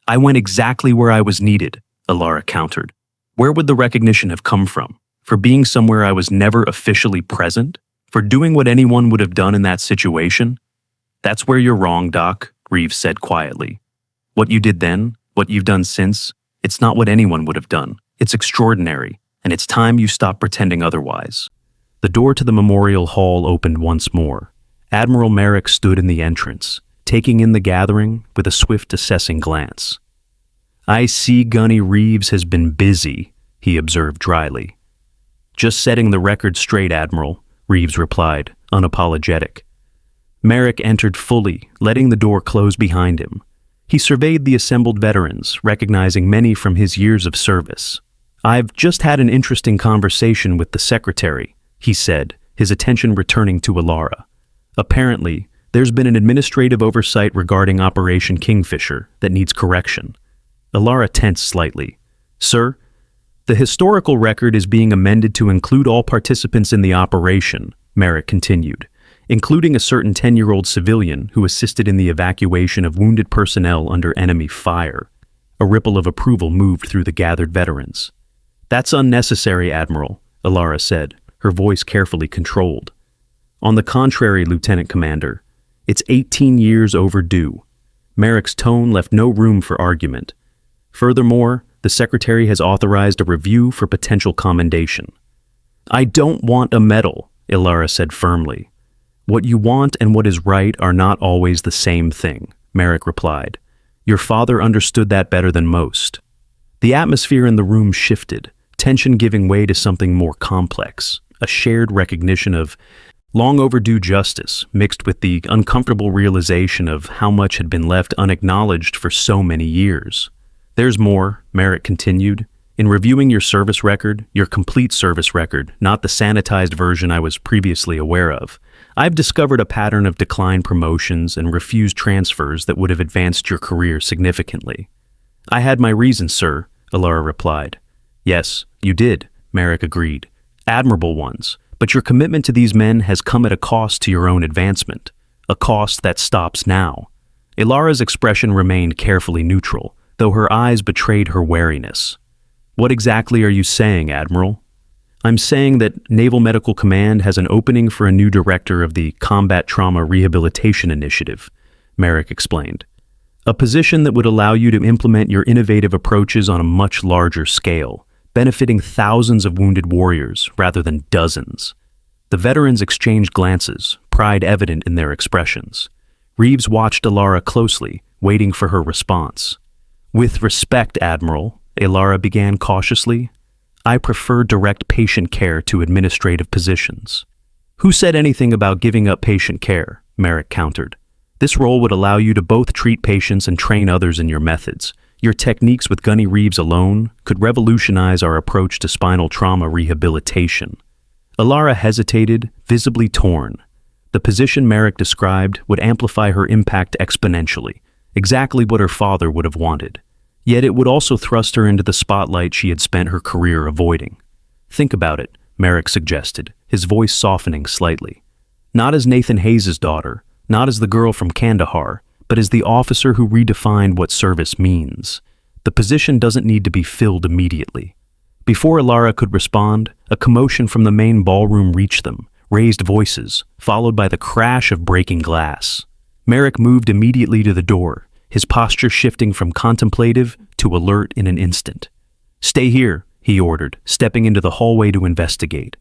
Speaker 1: I went exactly where I was needed, Alara countered. Where would the recognition have come from? For being somewhere I was never officially present? For doing what anyone would have done in that situation? That's where you're wrong, Doc, Reeves said quietly. What you did then, what you've done since, it's not what anyone would have done. It's extraordinary, and it's time you stop pretending otherwise. The door to the memorial hall opened once more. Admiral Merrick stood in the entrance, taking in the gathering with a swift assessing glance. I see Gunny Reeves has been busy, he observed dryly. Just setting the record straight, Admiral, Reeves replied, unapologetic. Merrick entered fully, letting the door close behind him. He surveyed the assembled veterans, recognizing many from his years of service. I've just had an interesting conversation with the secretary, he said, his attention returning to Alara. Apparently, there's been an administrative oversight regarding Operation Kingfisher that needs correction. Alara tensed slightly. Sir, the historical record is being amended to include all participants in the operation, Merrick continued, including a certain 10-year-old civilian who assisted in the evacuation of wounded personnel under enemy fire. A ripple of approval moved through the gathered veterans. That's unnecessary, Admiral, Alara said, her voice carefully controlled. On the contrary, Lieutenant Commander, it's 18 years overdue. Merrick's tone left no room for argument. Furthermore, the Secretary has authorized a review for potential commendation. I don't want a medal, Alara said firmly. What you want and what is right are not always the same thing, Merrick replied. Your father understood that better than most. The atmosphere in the room shifted, tension giving way to something more complex, a shared recognition of long overdue justice mixed with the uncomfortable realization of how much had been left unacknowledged for so many years. There's more, Merrick continued. In reviewing your service record, your complete service record, not the sanitized version I was previously aware of, I've discovered a pattern of declined promotions and refused transfers that would have advanced your career significantly. I had my reasons, sir, Alara replied. Yes, you did, Merrick agreed. Admirable ones, but your commitment to these men has come at a cost to your own advancement, a cost that stops now. Alara's expression remained carefully neutral, though her eyes betrayed her wariness. What exactly are you saying, Admiral? I'm saying that Naval Medical Command has an opening for a new director of the Combat Trauma Rehabilitation Initiative, Merrick explained. A position that would allow you to implement your innovative approaches on a much larger scale, benefiting thousands of wounded warriors rather than dozens. The veterans exchanged glances, pride evident in their expressions. Reeves watched Alara closely, waiting for her response. With respect, Admiral, Alara began cautiously, I prefer direct patient care to administrative positions. Who said anything about giving up patient care? Merrick countered. This role would allow you to both treat patients and train others in your methods. Your techniques with Gunny Reeves alone could revolutionize our approach to spinal trauma rehabilitation. Alara hesitated, visibly torn. The position Merrick described would amplify her impact exponentially, exactly what her father would have wanted. Yet it would also thrust her into the spotlight she had spent her career avoiding. Think about it, Merrick suggested, his voice softening slightly. Not as Nathan Hayes' daughter, not as the girl from Kandahar, but as the officer who redefined what service means. The position doesn't need to be filled immediately. Before Alara could respond, a commotion from the main ballroom reached them, raised voices, followed by the crash of breaking glass. Merrick moved immediately to the door, his posture shifting from contemplative to alert in an instant. Stay here, he ordered, stepping into the hallway to investigate.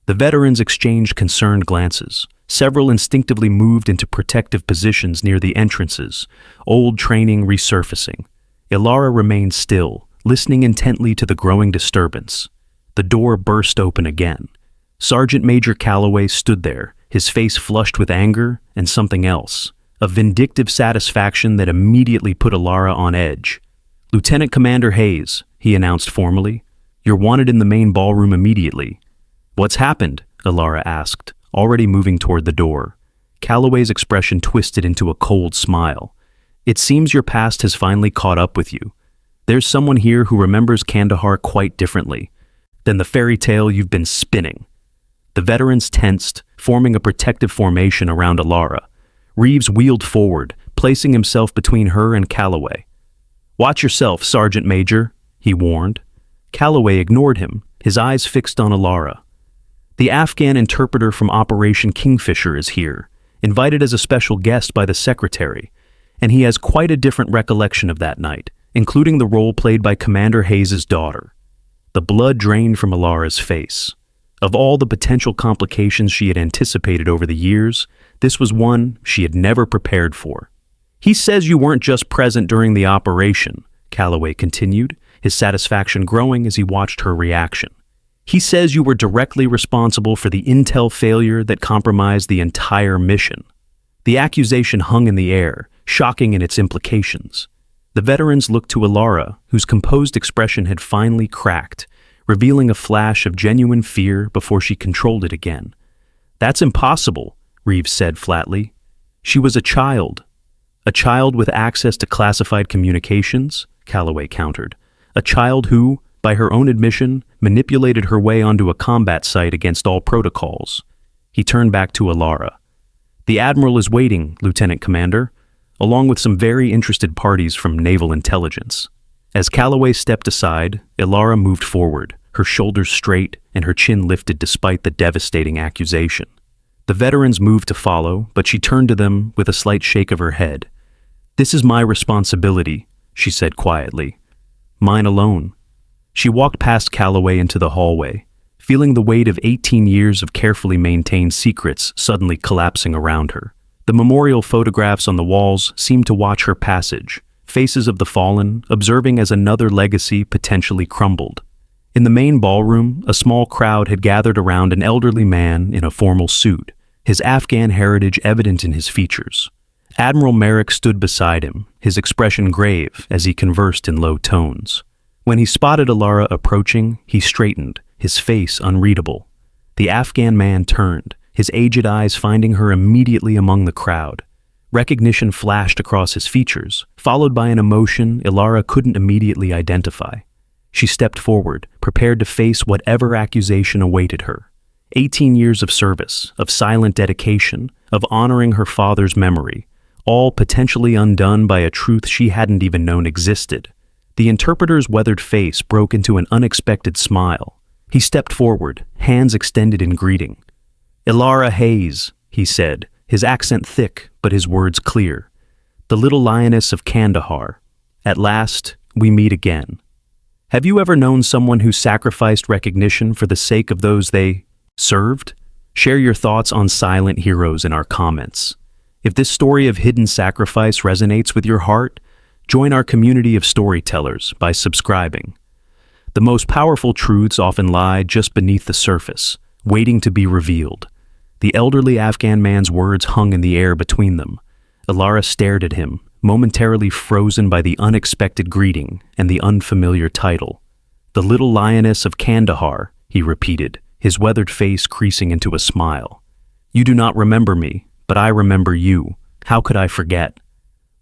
Speaker 1: The veterans exchanged concerned glances. Several instinctively moved into protective positions near the entrances, old training resurfacing. Alara remained still, listening intently to the growing disturbance. The door burst open again. Sergeant Major Calloway stood there, his face flushed with anger and something else, a vindictive satisfaction that immediately put Alara on edge. Lieutenant Commander Hayes, he announced formally, you're wanted in the main ballroom immediately. What's happened? Alara asked, already moving toward the door. Calloway's expression twisted into a cold smile. It seems your past has finally caught up with you. There's someone here who remembers Kandahar quite differently than the fairy tale you've been spinning. The veterans tensed, forming a protective formation around Alara. Reeves wheeled forward, placing himself between her and Calloway. Watch yourself, Sergeant Major, he warned. Calloway ignored him, his eyes fixed on Alara. The Afghan interpreter from Operation Kingfisher is here, invited as a special guest by the secretary, and he has quite a different recollection of that night, including the role played by Commander Hayes's daughter. The blood drained from Alara's face. Of all the potential complications she had anticipated over the years, this was one she had never prepared for. He says you weren't just present during the operation, Calloway continued, his satisfaction growing as he watched her reaction. He says you were directly responsible for the intel failure that compromised the entire mission. The accusation hung in the air, shocking in its implications. The veterans looked to Alara, whose composed expression had finally cracked, revealing a flash of genuine fear before she controlled it again. That's impossible, Reeves said flatly. She was a child. A child with access to classified communications, Calloway countered. A child who, by her own admission, manipulated her way onto a combat site against all protocols. He turned back to Alara. The Admiral is waiting, Lieutenant Commander, along with some very interested parties from Naval Intelligence. As Calloway stepped aside, Alara moved forward, her shoulders straight and her chin lifted despite the devastating accusation. The veterans moved to follow, but she turned to them with a slight shake of her head. "This is my responsibility," she said quietly. "Mine alone." She walked past Calloway into the hallway, feeling the weight of 18 years of carefully maintained secrets suddenly collapsing around her. The memorial photographs on the walls seemed to watch her passage, faces of the fallen, observing as another legacy potentially crumbled. In the main ballroom, a small crowd had gathered around an elderly man in a formal suit, his Afghan heritage evident in his features. Admiral Merrick stood beside him, his expression grave as he conversed in low tones. When he spotted Alara approaching, he straightened, his face unreadable. The Afghan man turned, his aged eyes finding her immediately among the crowd. Recognition flashed across his features, followed by an emotion Alara couldn't immediately identify. She stepped forward, prepared to face whatever accusation awaited her. 18 years of service, of silent dedication, of honoring her father's memory, all potentially undone by a truth she hadn't even known existed. The interpreter's weathered face broke into an unexpected smile. He stepped forward, hands extended in greeting. "Alara Hayes," he said, his accent thick but his words clear. "The little lioness of Kandahar. At last, we meet again. Have you ever known someone who sacrificed recognition for the sake of those they served? Share your thoughts on silent heroes in our comments. If this story of hidden sacrifice resonates with your heart, join our community of storytellers by subscribing. The most powerful truths often lie just beneath the surface, waiting to be revealed. The elderly Afghan man's words hung in the air between them. Alara stared at him, momentarily frozen by the unexpected greeting and the unfamiliar title. "The little lioness of Kandahar," he repeated, his weathered face creasing into a smile. "You do not remember me, but I remember you. How could I forget?"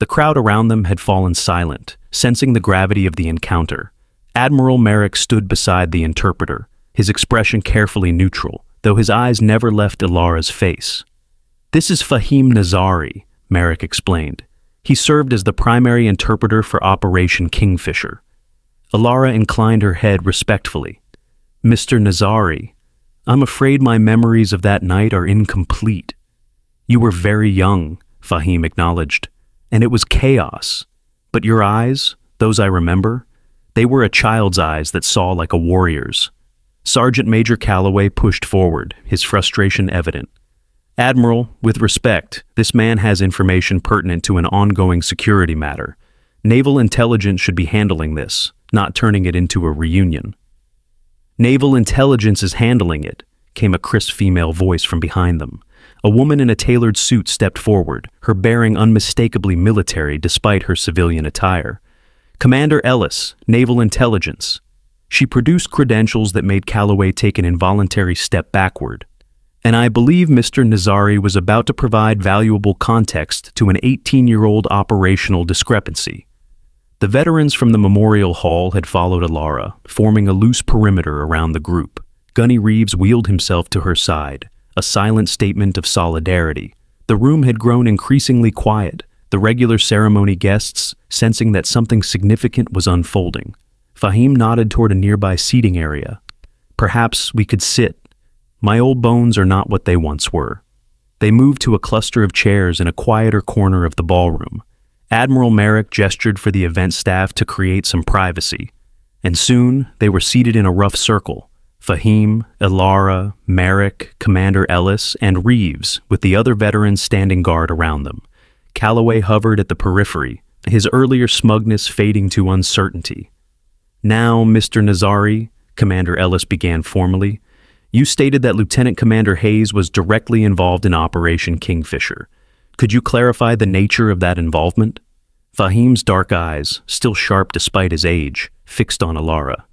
Speaker 1: The crowd around them had fallen silent, sensing the gravity of the encounter. Admiral Merrick stood beside the interpreter, his expression carefully neutral, though his eyes never left Alara's face. "This is Fahim Nazari," Merrick explained. He served as the primary interpreter for Operation Kingfisher. Alara inclined her head respectfully. "Mr. Nazari, I'm afraid my memories of that night are incomplete." "You were very young," Fahim acknowledged, "and it was chaos. But your eyes, those I remember, they were a child's eyes that saw like a warrior's." Sergeant Major Calloway pushed forward, his frustration evident. "Admiral, with respect, this man has information pertinent to an ongoing security matter. Naval Intelligence should be handling this, not turning it into a reunion." "Naval Intelligence is handling it," came a crisp female voice from behind them. A woman in a tailored suit stepped forward, her bearing unmistakably military despite her civilian attire. "Commander Ellis, Naval Intelligence." She produced credentials that made Calloway take an involuntary step backward. "And I believe Mr. Nazari was about to provide valuable context to an 18-year-old operational discrepancy." The veterans from the memorial hall had followed Alara, forming a loose perimeter around the group. Gunny Reeves wheeled himself to her side, a silent statement of solidarity. The room had grown increasingly quiet, the regular ceremony guests sensing that something significant was unfolding. Fahim nodded toward a nearby seating area. Perhaps we could sit. My old bones are not what they once were. They moved to a cluster of chairs in a quieter corner of the ballroom. Admiral Merrick gestured for the event staff to create some privacy, and soon they were seated in a rough circle. Fahim, Ilara, Merrick, Commander Ellis, and Reeves, with the other veterans standing guard around them. Calloway hovered at the periphery, his earlier smugness fading to uncertainty. "Now, Mr. Nazari," Commander Ellis began formally, "you stated that Lieutenant Commander Hayes was directly involved in Operation Kingfisher. Could you clarify the nature of that involvement?" Fahim's dark eyes, still sharp despite his age, fixed on Ilara.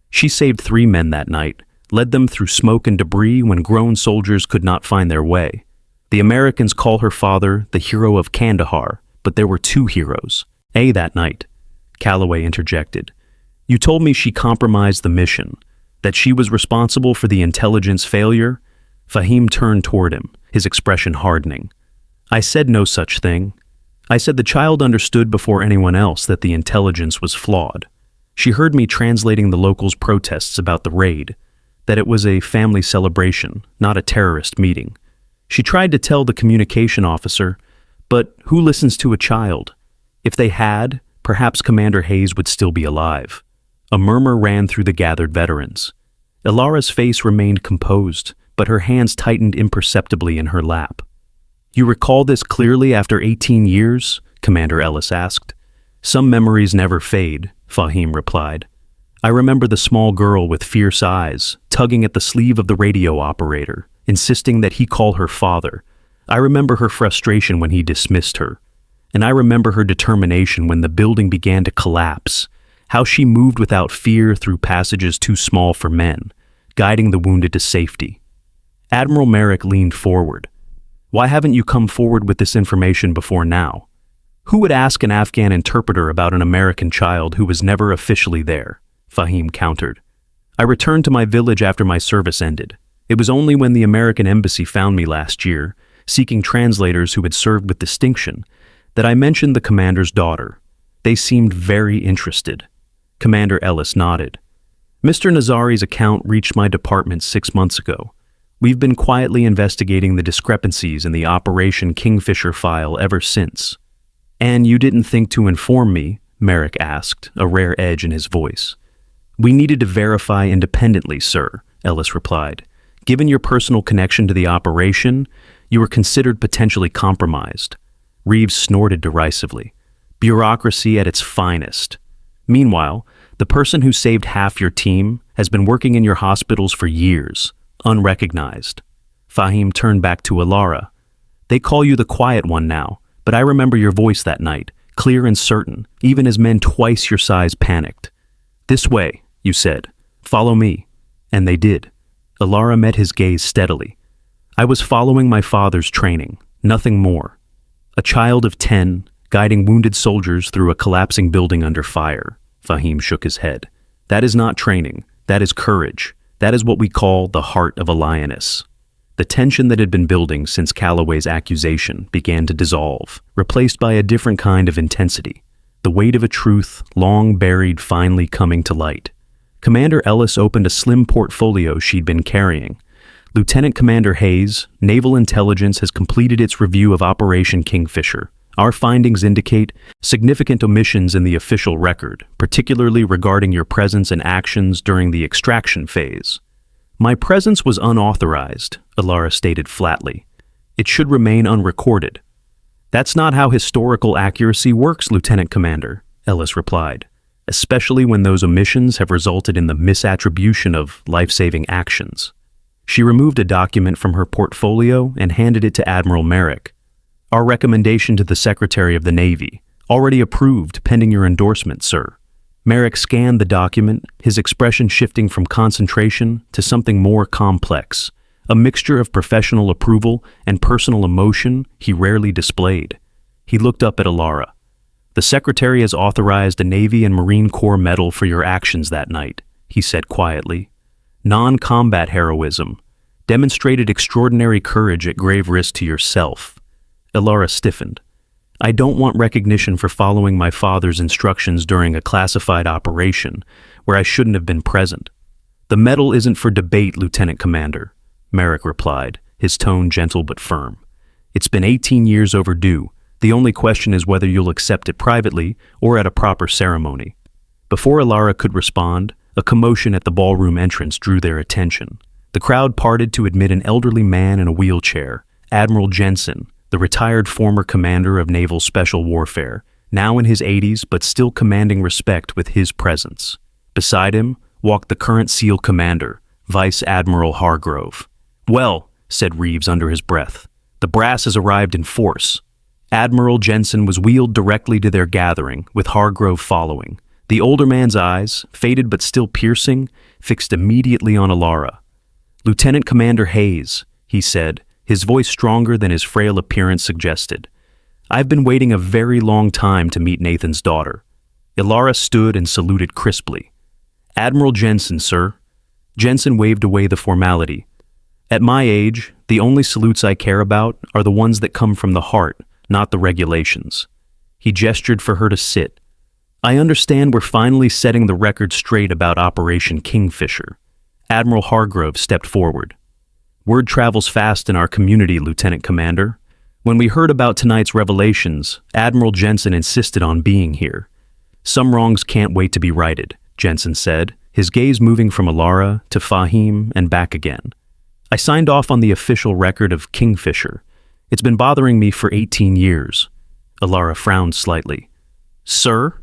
Speaker 1: "She saved 3 men that night, led them through smoke and debris when grown soldiers could not find their way. The Americans call her father the hero of Kandahar, but there were 2 heroes. That night," Calloway interjected. "You told me she compromised the mission, that she was responsible for the intelligence failure." Fahim turned toward him, his expression hardening. "I said no such thing. I said the child understood before anyone else that the intelligence was flawed. She heard me translating the locals' protests about the raid, that it was a family celebration, not a terrorist meeting. She tried to tell the communication officer, but who listens to a child? If they had, perhaps Commander Hayes would still be alive." A murmur ran through the gathered veterans. Ilara's face remained composed, but her hands tightened imperceptibly in her lap. "You recall this clearly after 18 years?" Commander Ellis asked. "Some memories never fade," Fahim replied. "I remember the small girl with fierce eyes, tugging at the sleeve of the radio operator, insisting that he call her father. I remember her frustration when he dismissed her. And I remember her determination when the building began to collapse, how she moved without fear through passages too small for men, guiding the wounded to safety." Admiral Merrick leaned forward. "Why haven't you come forward with this information before now? Who would ask an Afghan interpreter about an American child who was never officially there?" Fahim countered. "I returned to my village after my service ended. It was only when the American embassy found me last year, seeking translators who had served with distinction, that I mentioned the commander's daughter. They seemed very interested." Commander Ellis nodded. "Mr. Nazari's account reached my department 6 months ago. We've been quietly investigating the discrepancies in the Operation Kingfisher file ever since." "And you didn't think to inform me?" Merrick asked, a rare edge in his voice. "We needed to verify independently, sir," Ellis replied. "Given your personal connection to the operation, you were considered potentially compromised." Reeves snorted derisively. "Bureaucracy at its finest. Meanwhile, the person who saved half your team has been working in your hospitals for years, unrecognized." Fahim turned back to Ilara. "They call you the quiet one now, but I remember your voice that night, clear and certain, even as men twice your size panicked. 'This way,' you said. 'Follow me.' And they did." Ilara met his gaze steadily. "I was following my father's training, nothing more. A child of 10, guiding wounded soldiers through a collapsing building under fire." Fahim shook his head. "That is not training. That is courage. That is what we call the heart of a lioness." The tension that had been building since Calloway's accusation began to dissolve, replaced by a different kind of intensity, the weight of a truth long buried finally coming to light. Commander Ellis opened a slim portfolio she'd been carrying. "Lieutenant Commander Hayes, Naval Intelligence has completed its review of Operation Kingfisher. Our findings indicate significant omissions in the official record, particularly regarding your presence and actions during the extraction phase." "My presence was unauthorized," Ilara stated flatly. "It should remain unrecorded." "That's not how historical accuracy works, Lieutenant Commander," Ellis replied, "especially when those omissions have resulted in the misattribution of life-saving actions." She removed a document from her portfolio and handed it to Admiral Merrick. "Our recommendation to the Secretary of the Navy, already approved pending your endorsement, sir." Merrick scanned the document, his expression shifting from concentration to something more complex, a mixture of professional approval and personal emotion he rarely displayed. He looked up at Ilara. "The Secretary has authorized a Navy and Marine Corps medal for your actions that night," he said quietly. "Non-combat heroism, demonstrated extraordinary courage at grave risk to yourself." Ilara stiffened. "I don't want recognition for following my father's instructions during a classified operation where I shouldn't have been present. The medal isn't for debate, Lieutenant Commander, Merrick replied, his tone gentle but firm. It's been 18 years overdue. The only question is whether you'll accept it privately or at a proper ceremony. Before Ilara could respond, a commotion at the ballroom entrance drew their attention. The crowd parted to admit an elderly man in a wheelchair, Admiral Jensen, the retired former commander of Naval Special Warfare, now in his 80s but still commanding respect with his presence. Beside him walked the current SEAL commander, Vice Admiral Hargrove. "Well," said Reeves under his breath, "the brass has arrived in force." Admiral Jensen was wheeled directly to their gathering, with Hargrove following. The older man's eyes, faded but still piercing, fixed immediately on Ilara. "Lieutenant Commander Hayes," he said, his voice stronger than his frail appearance suggested. "I've been waiting a very long time to meet Nathan's daughter." Ilara stood and saluted crisply. "Admiral Jensen, sir." Jensen waved away the formality. "At my age, the only salutes I care about are the ones that come from the heart, not the regulations." He gestured for her to sit. "I understand we're finally setting the record straight about Operation Kingfisher." Admiral Hargrove stepped forward. "Word travels fast in our community, Lieutenant Commander. When we heard about tonight's revelations, Admiral Jensen insisted on being here. Some wrongs can't wait to be righted," Jensen said, his gaze moving from Ilara to Fahim and back again. "I signed off on the official record of Kingfisher. It's been bothering me for 18 years. Ilara frowned slightly. "Sir?"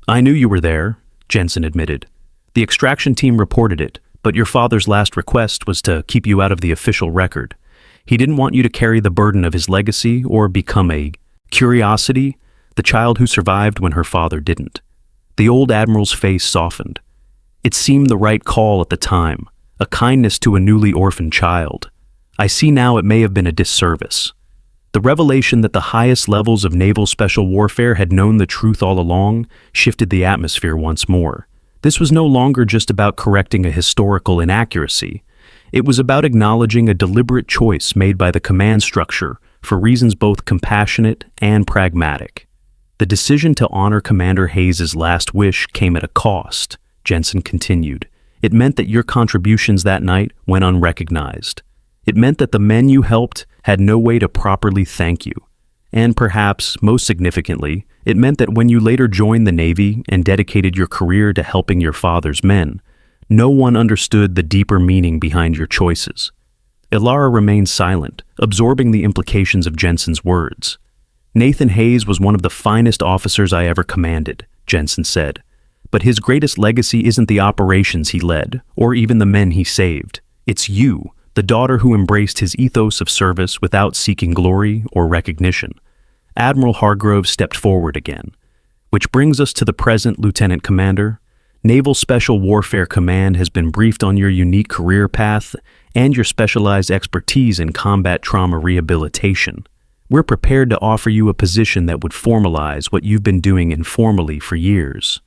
Speaker 1: "I knew you were there," Jensen admitted. "The extraction team reported it, but your father's last request was to keep you out of the official record. He didn't want you to carry the burden of his legacy or become a curiosity, the child who survived when her father didn't." The old admiral's face softened. "It seemed the right call at the time, a kindness to a newly orphaned child. I see now it may have been a disservice." The revelation that the highest levels of naval special warfare had known the truth all along shifted the atmosphere once more. This was no longer just about correcting a historical inaccuracy. It was about acknowledging a deliberate choice made by the command structure for reasons both compassionate and pragmatic. The decision to honor Commander Hayes' last wish came at a cost, Jensen continued. It meant that your contributions that night went unrecognized. It meant that the men you helped had no way to properly thank you. And perhaps, most significantly, it meant that when you later joined the Navy and dedicated your career to helping your father's men, no one understood the deeper meaning behind your choices. Ilara remained silent, absorbing the implications of Jensen's words. "Nathan Hayes was one of the finest officers I ever commanded," Jensen said. "But his greatest legacy isn't the operations he led, or even the men he saved. It's you, the daughter who embraced his ethos of service without seeking glory or recognition." Admiral Hargrove stepped forward again. "Which brings us to the present, Lieutenant Commander. Naval Special Warfare Command has been briefed on your unique career path and your specialized expertise in combat trauma rehabilitation. We're prepared to offer you a position that would formalize what you've been doing informally for years.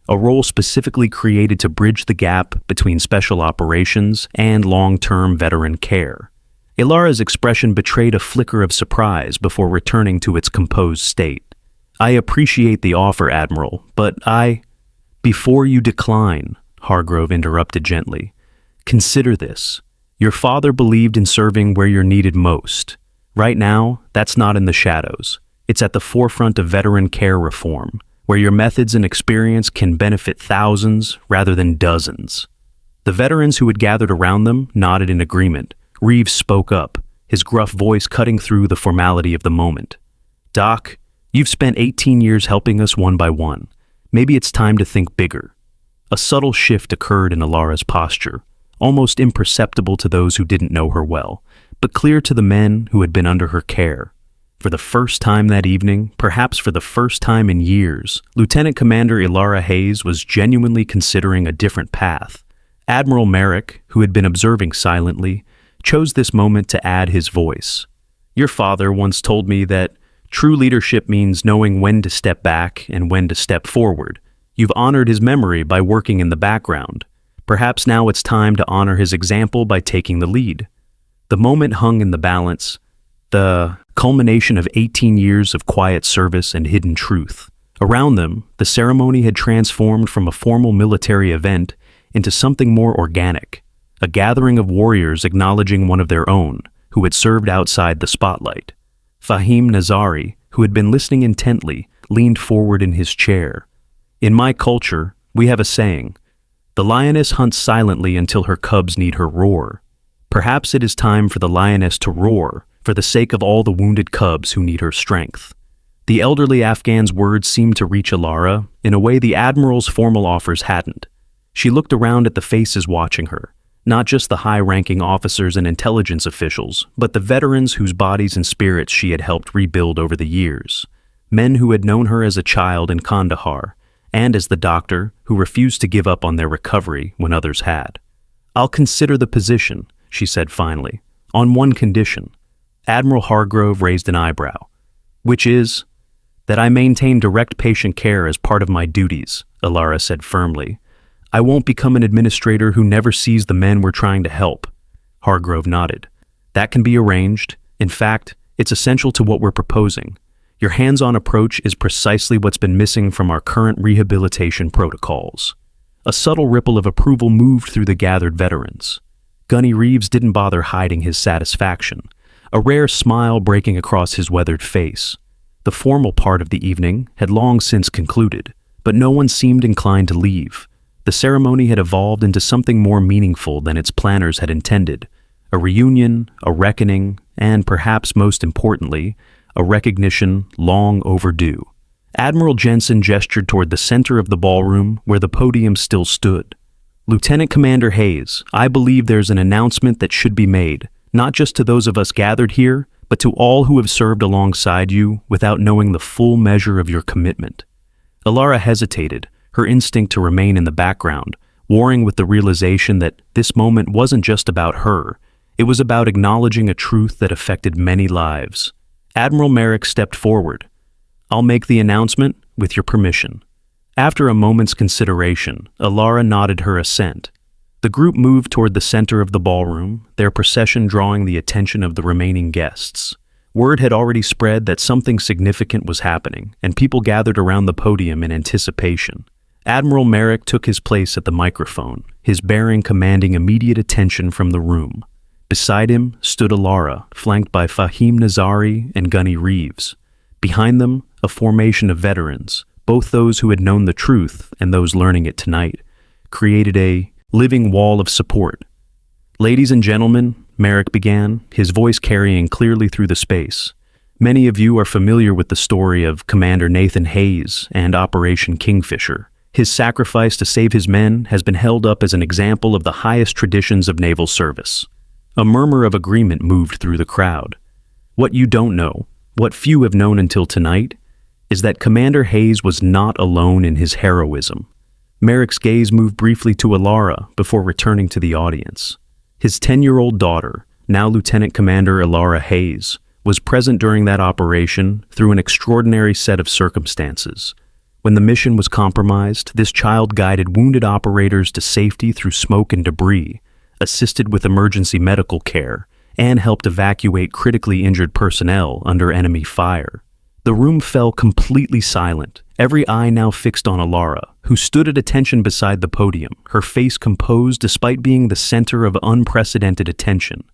Speaker 1: A role specifically created to bridge the gap between special operations and long-term veteran care." Ilara's expression betrayed a flicker of surprise before returning to its composed state. "I appreciate the offer, Admiral, but Before you decline," Hargrove interrupted gently, "consider this. Your father believed in serving where you're needed most. Right now, that's not in the shadows. It's at the forefront of veteran care reform, where your methods and experience can benefit thousands rather than dozens." The veterans who had gathered around them nodded in agreement. Reeves spoke up, his gruff voice cutting through the formality of the moment. "Doc, you've spent 18 years helping us one by one. Maybe it's time to think bigger." A subtle shift occurred in Ilara's posture, almost imperceptible to those who didn't know her well, but clear to the men who had been under her care. For the first time that evening, perhaps for the first time in years, Lieutenant Commander Ilara Hayes was genuinely considering a different path. Admiral Merrick, who had been observing silently, chose this moment to add his voice. "Your father once told me that true leadership means knowing when to step back and when to step forward. You've honored his memory by working in the background. Perhaps now it's time to honor his example by taking the lead." The moment hung in the balance, the culmination of 18 years of quiet service and hidden truth. Around them, the ceremony had transformed from a formal military event into something more organic, a gathering of warriors acknowledging one of their own, who had served outside the spotlight. Fahim Nazari, who had been listening intently, leaned forward in his chair. In my culture, we have a saying, "The lioness hunts silently until her cubs need her roar." Perhaps it is time for the lioness to roar, for the sake of all the wounded cubs who need her strength. The elderly Afghan's words seemed to reach Alara in a way the Admiral's formal offers hadn't. She looked around at the faces watching her, not just the high-ranking officers and intelligence officials, but the veterans whose bodies and spirits she had helped rebuild over the years. Men who had known her as a child in Kandahar, and as the doctor who refused to give up on their recovery when others had. "I'll consider the position," she said finally, "on one condition." Admiral Hargrove raised an eyebrow. "Which is?" "That I maintain direct patient care as part of my duties," Alara said firmly. "I won't become an administrator who never sees the men we're trying to help." Hargrove nodded. "That can be arranged. In fact, it's essential to what we're proposing. Your hands-on approach is precisely what's been missing from our current rehabilitation protocols." A subtle ripple of approval moved through the gathered veterans. Gunny Reeves didn't bother hiding his satisfaction, a rare smile breaking across his weathered face. The formal part of the evening had long since concluded, but no one seemed inclined to leave. The ceremony had evolved into something more meaningful than its planners had intended, a reunion, a reckoning, and perhaps most importantly, a recognition long overdue. Admiral Jensen gestured toward the center of the ballroom where the podium still stood. "Lieutenant Commander Hayes, I believe there's an announcement that should be made, not just to those of us gathered here, but to all who have served alongside you without knowing the full measure of your commitment." Alara hesitated, her instinct to remain in the background, warring with the realization that this moment wasn't just about her, it was about acknowledging a truth that affected many lives. Admiral Merrick stepped forward. "I'll make the announcement with your permission." After a moment's consideration, Alara nodded her assent. The group moved toward the center of the ballroom, their procession drawing the attention of the remaining guests. Word had already spread that something significant was happening, and people gathered around the podium in anticipation. Admiral Merrick took his place at the microphone, his bearing commanding immediate attention from the room. Beside him stood Alara, flanked by Fahim Nazari and Gunny Reeves. Behind them, a formation of veterans, both those who had known the truth and those learning it tonight, created a living wall of support. "Ladies and gentlemen," Merrick began, his voice carrying clearly through the space. "Many of you are familiar with the story of Commander Nathan Hayes and Operation Kingfisher. His sacrifice to save his men has been held up as an example of the highest traditions of naval service." A murmur of agreement moved through the crowd. "What you don't know, what few have known until tonight, is that Commander Hayes was not alone in his heroism." Merrick's gaze moved briefly to Alara before returning to the audience. His 10-year-old daughter, now Lieutenant Commander Alara Hayes, was present during that operation through an extraordinary set of circumstances. When the mission was compromised, this child guided wounded operators to safety through smoke and debris, assisted with emergency medical care, and helped evacuate critically injured personnel under enemy fire. The room fell completely silent, every eye now fixed on Alara, who stood at attention beside the podium, her face composed despite being the center of unprecedented attention.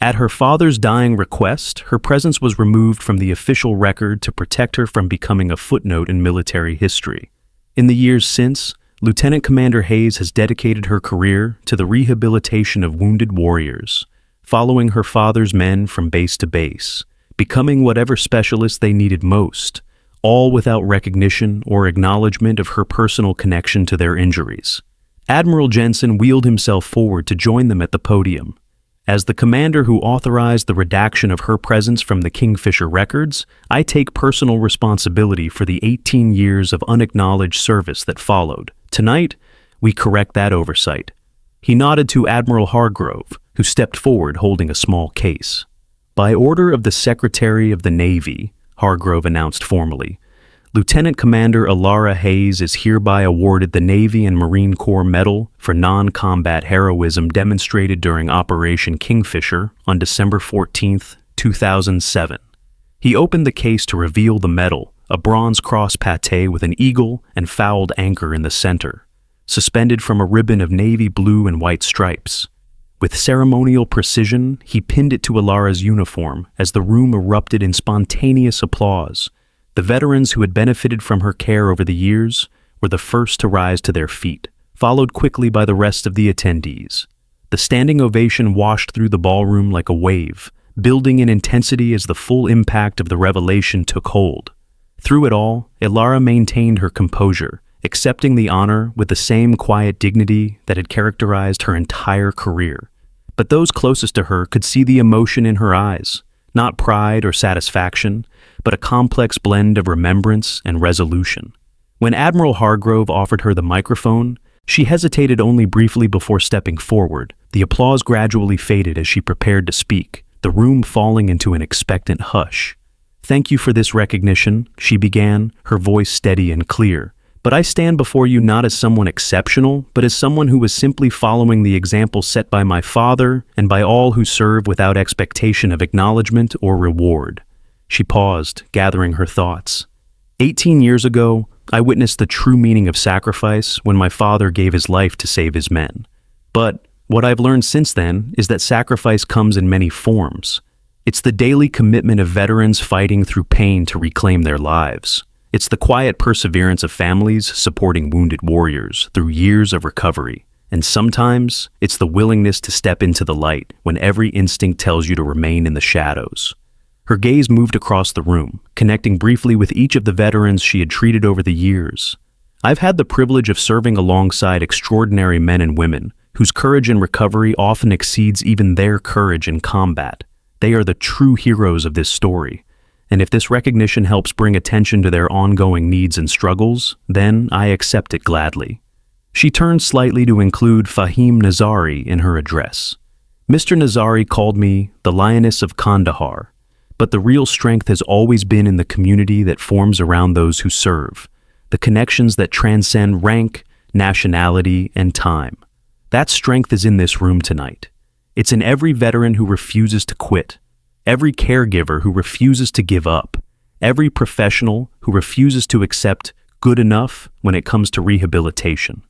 Speaker 1: At her father's dying request, her presence was removed from the official record to protect her from becoming a footnote in military history. In the years since, Lieutenant Commander Hayes has dedicated her career to the rehabilitation of wounded warriors, following her father's men from base to base, becoming whatever specialist they needed most, all without recognition or acknowledgement of her personal connection to their injuries. Admiral Jensen wheeled himself forward to join them at the podium. "As the commander who authorized the redaction of her presence from the Kingfisher records, I take personal responsibility for the 18 years of unacknowledged service that followed. Tonight, we correct that oversight." He nodded to Admiral Hargrove, who stepped forward holding a small case. "By order of the Secretary of the Navy," Hargrove announced formally, "Lieutenant Commander Alara Hayes is hereby awarded the Navy and Marine Corps Medal for non-combat heroism demonstrated during Operation Kingfisher on December 14, 2007. He opened the case to reveal the medal, a bronze cross pate with an eagle and fouled anchor in the center, suspended from a ribbon of navy blue and white stripes. With ceremonial precision, he pinned it to Alara's uniform as the room erupted in spontaneous applause. The veterans who had benefited from her care over the years were the first to rise to their feet, followed quickly by the rest of the attendees. The standing ovation washed through the ballroom like a wave, building in intensity as the full impact of the revelation took hold. Through it all, Alara maintained her composure, accepting the honor with the same quiet dignity that had characterized her entire career. But those closest to her could see the emotion in her eyes, not pride or satisfaction, but a complex blend of remembrance and resolution. When Admiral Hargrove offered her the microphone, she hesitated only briefly before stepping forward. The applause gradually faded as she prepared to speak, the room falling into an expectant hush. "Thank you for this recognition," she began, her voice steady and clear. "But I stand before you not as someone exceptional, but as someone who was simply following the example set by my father and by all who serve without expectation of acknowledgement or reward." She paused, gathering her thoughts. 18 years ago, I witnessed the true meaning of sacrifice when my father gave his life to save his men. But what I've learned since then is that sacrifice comes in many forms. It's the daily commitment of veterans fighting through pain to reclaim their lives. It's the quiet perseverance of families supporting wounded warriors through years of recovery. And sometimes, it's the willingness to step into the light when every instinct tells you to remain in the shadows. Her gaze moved across the room, connecting briefly with each of the veterans she had treated over the years. I've had the privilege of serving alongside extraordinary men and women whose courage in recovery often exceeds even their courage in combat. They are the true heroes of this story. And if this recognition helps bring attention to their ongoing needs and struggles, then I accept it gladly. She turned slightly to include Fahim Nazari in her address. "Mr. Nazari called me the Lioness of Kandahar, but the real strength has always been in the community that forms around those who serve, the connections that transcend rank, nationality, and time. That strength is in this room tonight. It's in every veteran who refuses to quit, every caregiver who refuses to give up, every professional who refuses to accept good enough when it comes to rehabilitation."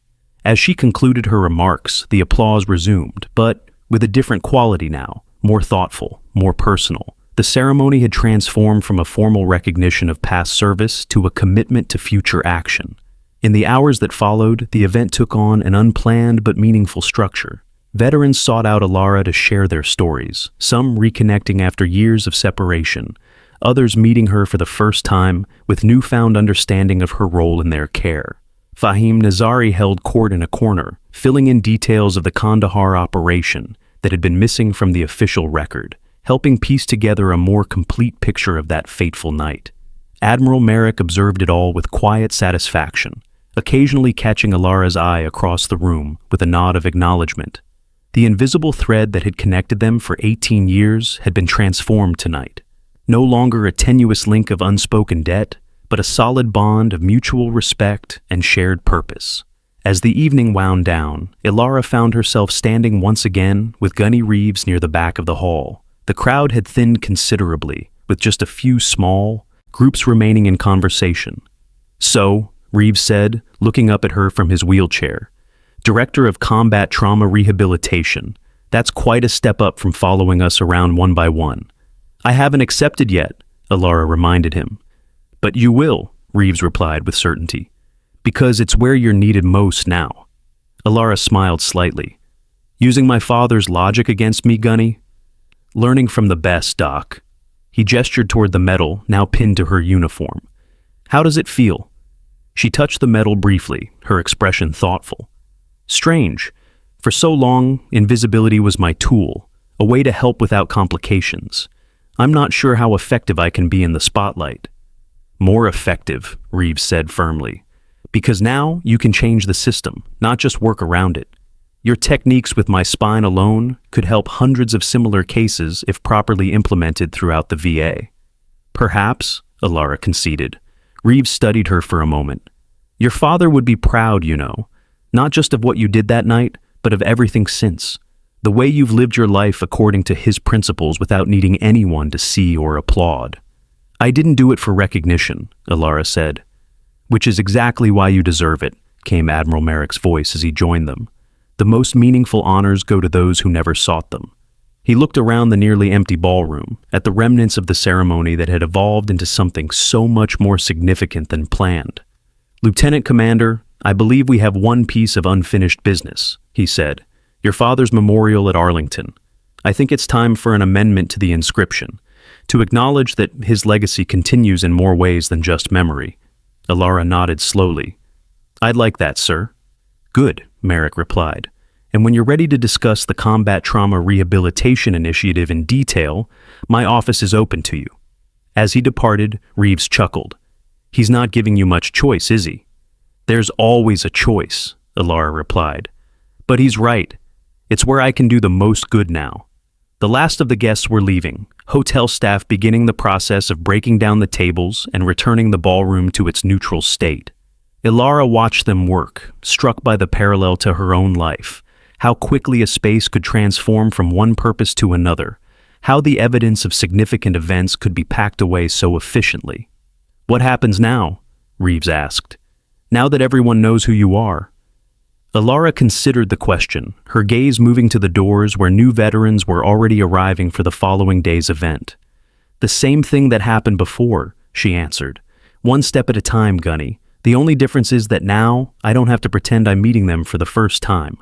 Speaker 1: As she concluded her remarks, the applause resumed, but with a different quality now, more thoughtful, more personal. The ceremony had transformed from a formal recognition of past service to a commitment to future action. In the hours that followed, the event took on an unplanned but meaningful structure. Veterans sought out Alara to share their stories, some reconnecting after years of separation, others meeting her for the first time with newfound understanding of her role in their care. Fahim Nazari held court in a corner, filling in details of the Kandahar operation that had been missing from the official record, helping piece together a more complete picture of that fateful night. Admiral Merrick observed it all with quiet satisfaction, occasionally catching Alara's eye across the room with a nod of acknowledgement. The invisible thread that had connected them for 18 years had been transformed tonight. No longer a tenuous link of unspoken debt, but a solid bond of mutual respect and shared purpose. As the evening wound down, Alara found herself standing once again with Gunny Reeves near the back of the hall. The crowd had thinned considerably, with just a few small groups remaining in conversation. "So," Reeves said, looking up at her from his wheelchair, "Director of Combat Trauma Rehabilitation. That's quite a step up from following us around one by one." "I haven't accepted yet," Alara reminded him. "But you will," Reeves replied with certainty, "because it's where you're needed most now." Alara smiled slightly. "Using my father's logic against me, Gunny?" "Learning from the best, Doc." He gestured toward the medal now pinned to her uniform. "How does it feel?" She touched the medal briefly, her expression thoughtful. "Strange. For so long, invisibility was my tool, a way to help without complications. I'm not sure how effective I can be in the spotlight." "More effective," Reeves said firmly, "because now you can change the system, not just work around it. Your techniques with my spine alone could help hundreds of similar cases if properly implemented throughout the VA." "Perhaps," Alara conceded. Reeves studied her for a moment. "Your father would be proud, you know, not just of what you did that night, but of everything since. The way you've lived your life according to his principles without needing anyone to see or applaud." I didn't do it for recognition, Alara said. Which is exactly why you deserve it, came Admiral Merrick's voice as he joined them. The most meaningful honors go to those who never sought them. He looked around the nearly empty ballroom, at the remnants of the ceremony that had evolved into something so much more significant than planned. Lieutenant Commander, I believe we have one piece of unfinished business, he said. Your father's memorial at Arlington. I think it's time for an amendment to the inscription, to acknowledge that his legacy continues in more ways than just memory. Alara nodded slowly. I'd like that, sir. Good, Merrick replied. And when you're ready to discuss the Combat Trauma Rehabilitation Initiative in detail, my office is open to you. As he departed, Reeves chuckled. He's not giving you much choice, is he? There's always a choice, Alara replied. But he's right. It's where I can do the most good now. The last of the guests were leaving, hotel staff beginning the process of breaking down the tables and returning the ballroom to its neutral state. Alara watched them work, struck by the parallel to her own life, how quickly a space could transform from one purpose to another, how the evidence of significant events could be packed away so efficiently. What happens now? Reeves asked. Now that everyone knows who you are. Alara considered the question, her gaze moving to the doors where new veterans were already arriving for the following day's event. The same thing that happened before, she answered. One step at a time, Gunny. The only difference is that now I don't have to pretend I'm meeting them for the first time.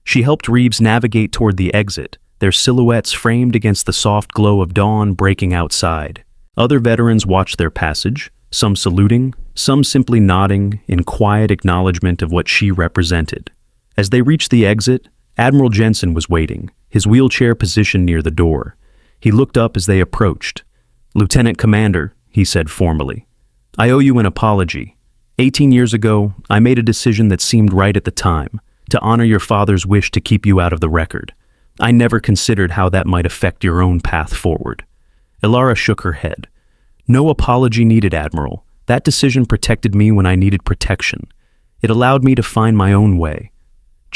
Speaker 1: She helped Reeves navigate toward the exit, their silhouettes framed against the soft glow of dawn breaking outside. Other veterans watched their passage, some saluting, some simply nodding in quiet acknowledgement of what she represented. As they reached the exit, Admiral Jensen was waiting, his wheelchair positioned near the door. He looked up as they approached. Lieutenant Commander, he said formally, I owe you an apology. 18 years ago, I made a decision that seemed right at the time, to honor your father's wish to keep you out of the record. I never considered how that might affect your own path forward. Alara shook her head. No apology needed, Admiral. That decision protected me when I needed protection. It allowed me to find my own way.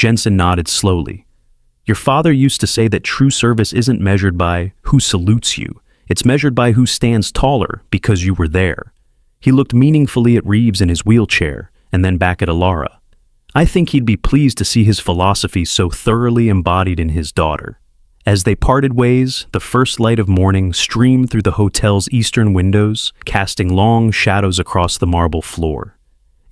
Speaker 1: Jensen nodded slowly. Your father used to say that true service isn't measured by who salutes you. It's measured by who stands taller because you were there. He looked meaningfully at Reeves in his wheelchair and then back at Alara. I think he'd be pleased to see his philosophy so thoroughly embodied in his daughter. As they parted ways, the first light of morning streamed through the hotel's eastern windows, casting long shadows across the marble floor.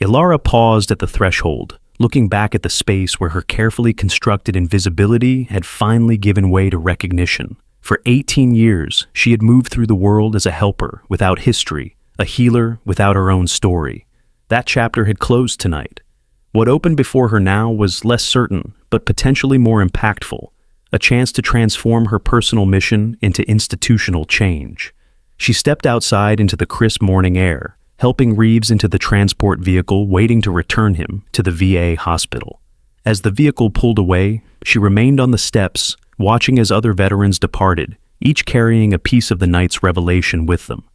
Speaker 1: Alara paused at the threshold, looking back at the space where her carefully constructed invisibility had finally given way to recognition. For 18 years, she had moved through the world as a helper without history, a healer without her own story. That chapter had closed tonight. What opened before her now was less certain, but potentially more impactful, a chance to transform her personal mission into institutional change. She stepped outside into the crisp morning air, helping Reeves into the transport vehicle waiting to return him to the VA hospital. As the vehicle pulled away, she remained on the steps, watching as other veterans departed, each carrying a piece of the night's revelation with them.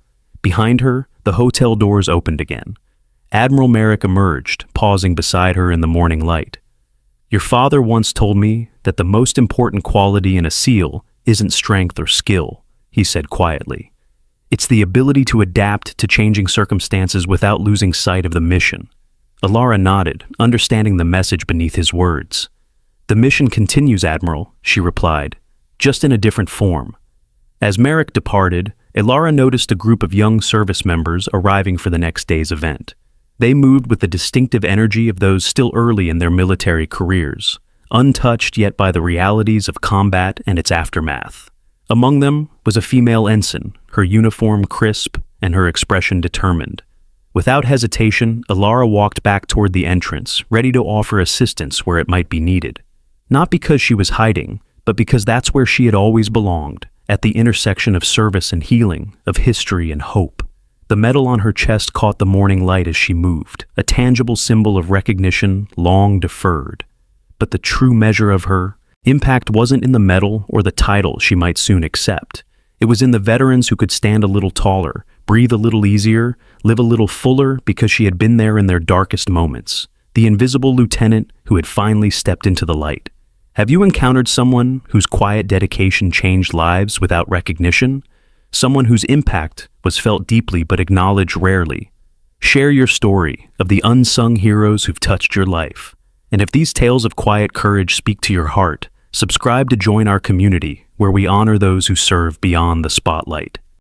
Speaker 1: Behind her, the hotel doors opened again. Admiral Merrick emerged, pausing beside her in the morning light. Your father once told me that the most important quality in a SEAL isn't strength or skill, he said quietly. It's the ability to adapt to changing circumstances without losing sight of the mission. Alara nodded, understanding the message beneath his words. The mission continues, Admiral, she replied, just in a different form. As Merrick departed, Alara noticed a group of young service members arriving for the next day's event. They moved with the distinctive energy of those still early in their military careers, untouched yet by the realities of combat and its aftermath. Among them was a female ensign, her uniform crisp and her expression determined. Without hesitation, Alara walked back toward the entrance, ready to offer assistance where it might be needed. Not because she was hiding, but because that's where she had always belonged, at the intersection of service and healing, of history and hope. The medal on her chest caught the morning light as she moved, a tangible symbol of recognition long deferred. But the true measure of her impact wasn't in the medal or the title she might soon accept. It was in the veterans who could stand a little taller, breathe a little easier, live a little fuller because she had been there in their darkest moments. The invisible lieutenant who had finally stepped into the light. Have you encountered someone whose quiet dedication changed lives without recognition? someone whose impact was felt deeply but acknowledged rarely. Share your story of the unsung heroes who've touched your life. And if these tales of quiet courage speak to your heart, subscribe to join our community where we honor those who serve beyond the spotlight.